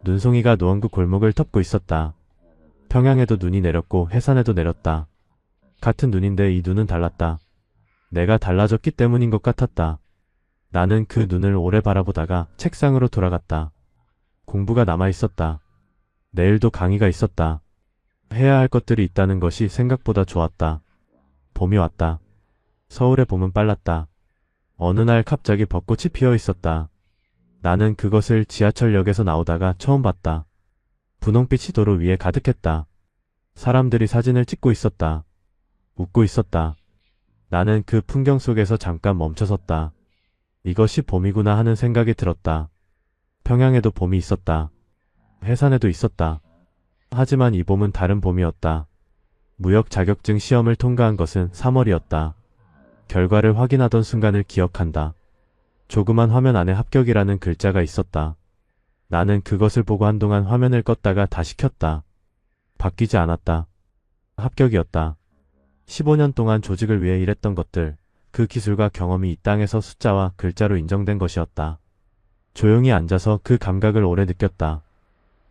눈송이가 노원구 골목을 덮고 있었다. 평양에도 눈이 내렸고 해산에도 내렸다. 같은 눈인데 이 눈은 달랐다. 내가 달라졌기 때문인 것 같았다. 나는 그 눈을 오래 바라보다가 책상으로 돌아갔다. 공부가 남아있었다. 내일도 강의가 있었다. 해야 할 것들이 있다는 것이 생각보다 좋았다. 봄이 왔다. 서울의 봄은 빨랐다. 어느 날 갑자기 벚꽃이 피어 있었다. 나는 그것을 지하철역에서 나오다가 처음 봤다. 분홍빛이 도로 위에 가득했다. 사람들이 사진을 찍고 있었다. 웃고 있었다. 나는 그 풍경 속에서 잠깐 멈춰섰다. 이것이 봄이구나 하는 생각이 들었다. 평양에도 봄이 있었다. 해산에도 있었다. 하지만 이 봄은 다른 봄이었다. 무역 자격증 시험을 통과한 것은 3월이었다. 결과를 확인하던 순간을 기억한다. 조그만 화면 안에 합격이라는 글자가 있었다. 나는 그것을 보고 한동안 화면을 껐다가 다시 켰다. 바뀌지 않았다. 합격이었다. 15년 동안 조직을 위해 일했던 것들, 그 기술과 경험이 이 땅에서 숫자와 글자로 인정된 것이었다. 조용히 앉아서 그 감각을 오래 느꼈다.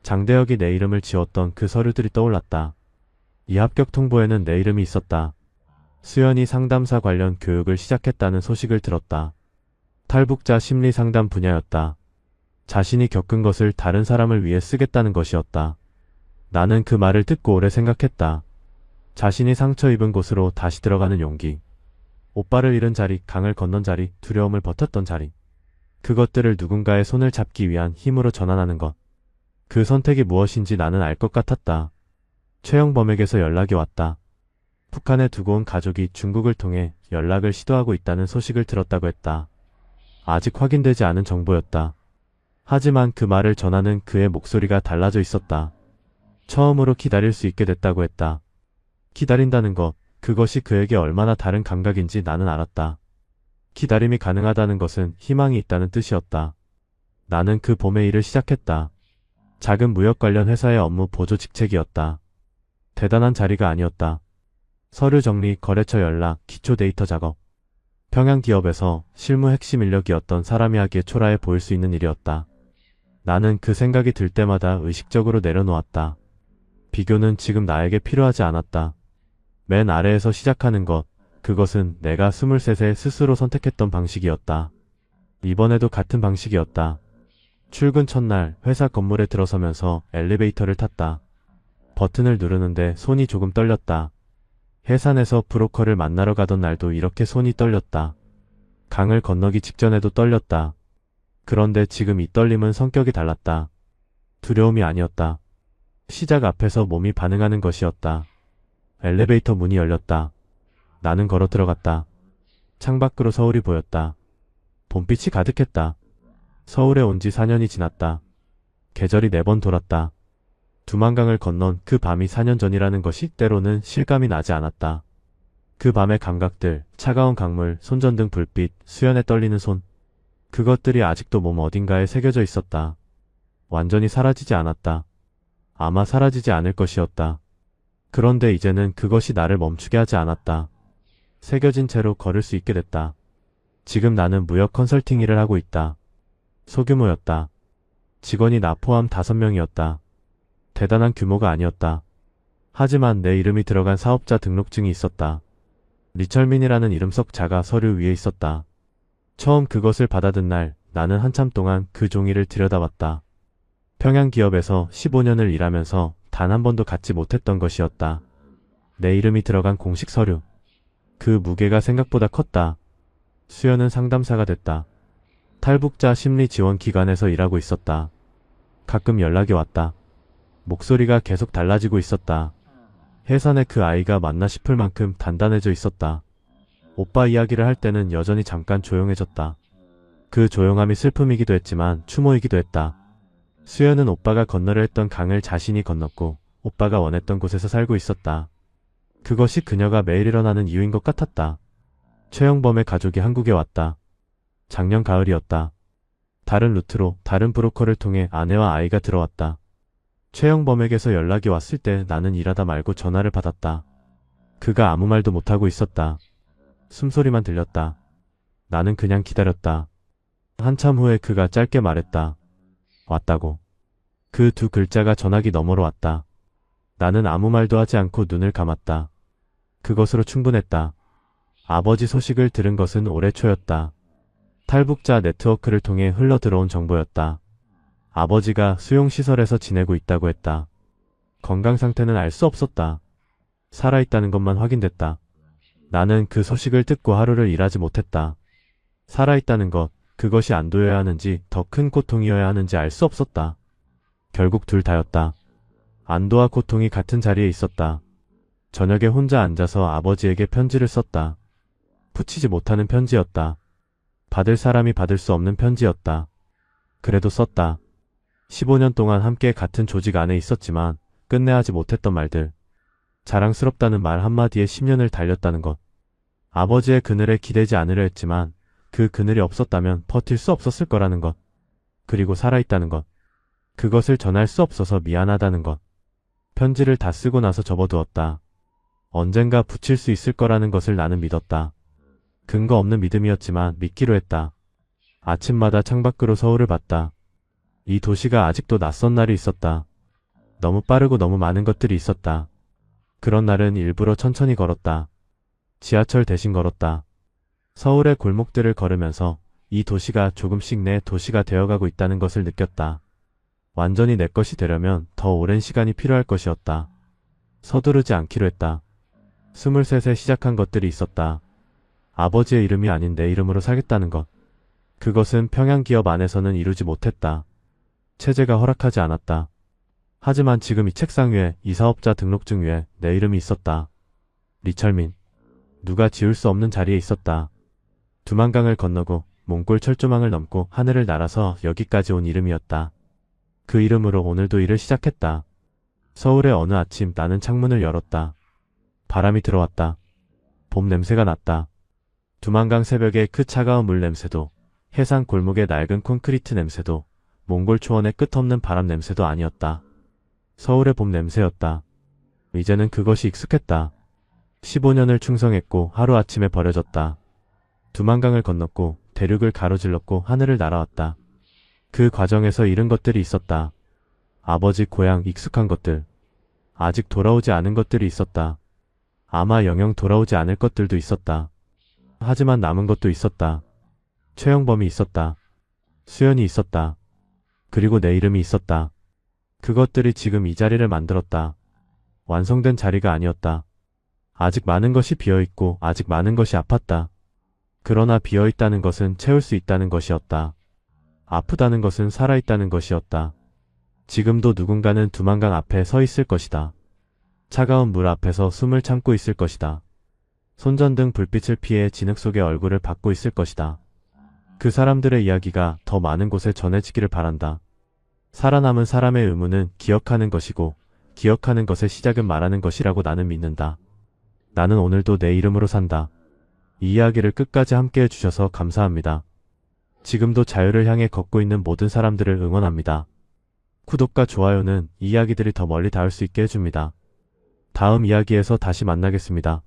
장대혁이 내 이름을 지웠던 그 서류들이 떠올랐다. 이 합격 통보에는 내 이름이 있었다. 수연이 상담사 관련 교육을 시작했다는 소식을 들었다. 탈북자 심리 상담 분야였다. 자신이 겪은 것을 다른 사람을 위해 쓰겠다는 것이었다. 나는 그 말을 듣고 오래 생각했다. 자신이 상처 입은 곳으로 다시 들어가는 용기. 오빠를 잃은 자리, 강을 건넌 자리, 두려움을 버텼던 자리. 그것들을 누군가의 손을 잡기 위한 힘으로 전환하는 것. 그 선택이 무엇인지 나는 알 것 같았다. 최영범에게서 연락이 왔다. 북한에 두고 온 가족이 중국을 통해 연락을 시도하고 있다는 소식을 들었다고 했다. 아직 확인되지 않은 정보였다. 하지만 그 말을 전하는 그의 목소리가 달라져 있었다. 처음으로 기다릴 수 있게 됐다고 했다. 기다린다는 것, 그것이 그에게 얼마나 다른 감각인지 나는 알았다. 기다림이 가능하다는 것은 희망이 있다는 뜻이었다. 나는 그 봄에 일을 시작했다. 작은 무역 관련 회사의 업무 보조 직책이었다. 대단한 자리가 아니었다. 서류 정리, 거래처 연락, 기초 데이터 작업. 평양 기업에서 실무 핵심 인력이었던 사람이 하기에 초라해 보일 수 있는 일이었다. 나는 그 생각이 들 때마다 의식적으로 내려놓았다. 비교는 지금 나에게 필요하지 않았다. 맨 아래에서 시작하는 것, 그것은 내가 23세 스스로 선택했던 방식이었다. 이번에도 같은 방식이었다. 출근 첫날 회사 건물에 들어서면서 엘리베이터를 탔다. 버튼을 누르는데 손이 조금 떨렸다. 해산에서 브로커를 만나러 가던 날도 이렇게 손이 떨렸다. 강을 건너기 직전에도 떨렸다. 그런데 지금 이 떨림은 성격이 달랐다. 두려움이 아니었다. 시작 앞에서 몸이 반응하는 것이었다. 엘리베이터 문이 열렸다. 나는 걸어 들어갔다. 창밖으로 서울이 보였다. 봄빛이 가득했다. 서울에 온 지 4년이 지났다. 계절이 4번 돌았다. 두만강을 건넌 그 밤이 4년 전이라는 것이 때로는 실감이 나지 않았다. 그 밤의 감각들, 차가운 강물, 손전등 불빛, 수연에 떨리는 손. 그것들이 아직도 몸 어딘가에 새겨져 있었다. 완전히 사라지지 않았다. 아마 사라지지 않을 것이었다. 그런데 이제는 그것이 나를 멈추게 하지 않았다. 새겨진 채로 걸을 수 있게 됐다. 지금 나는 무역 컨설팅 일을 하고 있다. 소규모였다. 직원이 나 포함 5명이었다. 대단한 규모가 아니었다. 하지만 내 이름이 들어간 사업자 등록증이 있었다. 리철민이라는 이름 석 자가 서류 위에 있었다. 처음 그것을 받아든 날 나는 한참 동안 그 종이를 들여다봤다. 평양 기업에서 15년을 일하면서 단 한 번도 갖지 못했던 것이었다. 내 이름이 들어간 공식 서류. 그 무게가 생각보다 컸다. 수연은 상담사가 됐다. 탈북자 심리 지원 기관에서 일하고 있었다. 가끔 연락이 왔다. 목소리가 계속 달라지고 있었다. 해산에 그 아이가 맞나 싶을 만큼 단단해져 있었다. 오빠 이야기를 할 때는 여전히 잠깐 조용해졌다. 그 조용함이 슬픔이기도 했지만 추모이기도 했다. 수연은 오빠가 건너려 했던 강을 자신이 건넜고 오빠가 원했던 곳에서 살고 있었다. 그것이 그녀가 매일 일어나는 이유인 것 같았다. 최영범의 가족이 한국에 왔다. 작년 가을이었다. 다른 루트로 다른 브로커를 통해 아내와 아이가 들어왔다. 최영범에게서 연락이 왔을 때 나는 일하다 말고 전화를 받았다. 그가 아무 말도 못하고 있었다. 숨소리만 들렸다. 나는 그냥 기다렸다. 한참 후에 그가 짧게 말했다. 왔다고. 그 두 글자가 전화기 너머로 왔다. 나는 아무 말도 하지 않고 눈을 감았다. 그것으로 충분했다. 아버지 소식을 들은 것은 올해 초였다. 탈북자 네트워크를 통해 흘러들어온 정보였다. 아버지가 수용시설에서 지내고 있다고 했다. 건강 상태는 알 수 없었다. 살아있다는 것만 확인됐다. 나는 그 소식을 듣고 하루를 일하지 못했다. 살아있다는 것, 그것이 안도여야 하는지 더 큰 고통이어야 하는지 알 수 없었다. 결국 둘 다였다. 안도와 고통이 같은 자리에 있었다. 저녁에 혼자 앉아서 아버지에게 편지를 썼다. 붙이지 못하는 편지였다. 받을 사람이 받을 수 없는 편지였다. 그래도 썼다. 15년 동안 함께 같은 조직 안에 있었지만 끝내 하지 못했던 말들. 자랑스럽다는 말 한마디에 10년을 달렸다는 것. 아버지의 그늘에 기대지 않으려 했지만 그 그늘이 없었다면 버틸 수 없었을 거라는 것. 그리고 살아있다는 것. 그것을 전할 수 없어서 미안하다는 것. 편지를 다 쓰고 나서 접어두었다. 언젠가 붙일 수 있을 거라는 것을 나는 믿었다. 근거 없는 믿음이었지만 믿기로 했다. 아침마다 창밖으로 서울을 봤다. 이 도시가 아직도 낯선 날이 있었다. 너무 빠르고 너무 많은 것들이 있었다. 그런 날은 일부러 천천히 걸었다. 지하철 대신 걸었다. 서울의 골목들을 걸으면서 이 도시가 조금씩 내 도시가 되어가고 있다는 것을 느꼈다. 완전히 내 것이 되려면 더 오랜 시간이 필요할 것이었다. 서두르지 않기로 했다. 23세 시작한 것들이 있었다. 아버지의 이름이 아닌 내 이름으로 살겠다는 것. 그것은 평양기업 안에서는 이루지 못했다. 체제가 허락하지 않았다. 하지만 지금 이 책상 위에, 이 사업자 등록증 위에 내 이름이 있었다. 리철민. 누가 지울 수 없는 자리에 있었다. 두만강을 건너고 몽골 철조망을 넘고 하늘을 날아서 여기까지 온 이름이었다. 그 이름으로 오늘도 일을 시작했다. 서울의 어느 아침 나는 창문을 열었다. 바람이 들어왔다. 봄 냄새가 났다. 두만강 새벽의 그 차가운 물 냄새도, 해상 골목의 낡은 콘크리트 냄새도, 몽골 초원의 끝없는 바람 냄새도 아니었다. 서울의 봄 냄새였다. 이제는 그것이 익숙했다. 15년을 충성했고 하루아침에 버려졌다. 두만강을 건넜고 대륙을 가로질렀고 하늘을 날아왔다. 그 과정에서 잃은 것들이 있었다. 아버지 고향 익숙한 것들. 아직 돌아오지 않은 것들이 있었다. 아마 영영 돌아오지 않을 것들도 있었다. 하지만 남은 것도 있었다. 최영범이 있었다. 수연이 있었다. 그리고 내 이름이 있었다. 그것들이 지금 이 자리를 만들었다. 완성된 자리가 아니었다. 아직 많은 것이 비어있고 아직 많은 것이 아팠다. 그러나 비어있다는 것은 채울 수 있다는 것이었다. 아프다는 것은 살아있다는 것이었다. 지금도 누군가는 두만강 앞에 서 있을 것이다. 차가운 물 앞에서 숨을 참고 있을 것이다. 손전등 불빛을 피해 진흙 속의 얼굴을 받고 있을 것이다. 그 사람들의 이야기가 더 많은 곳에 전해지기를 바란다. 살아남은 사람의 의무는 기억하는 것이고 기억하는 것의 시작은 말하는 것이라고 나는 믿는다. 나는 오늘도 내 이름으로 산다. 이 이야기를 끝까지 함께 해주셔서 감사합니다. 지금도 자유를 향해 걷고 있는 모든 사람들을 응원합니다. 구독과 좋아요는 이 이야기들이 더 멀리 닿을 수 있게 해줍니다. 다음 이야기에서 다시 만나겠습니다.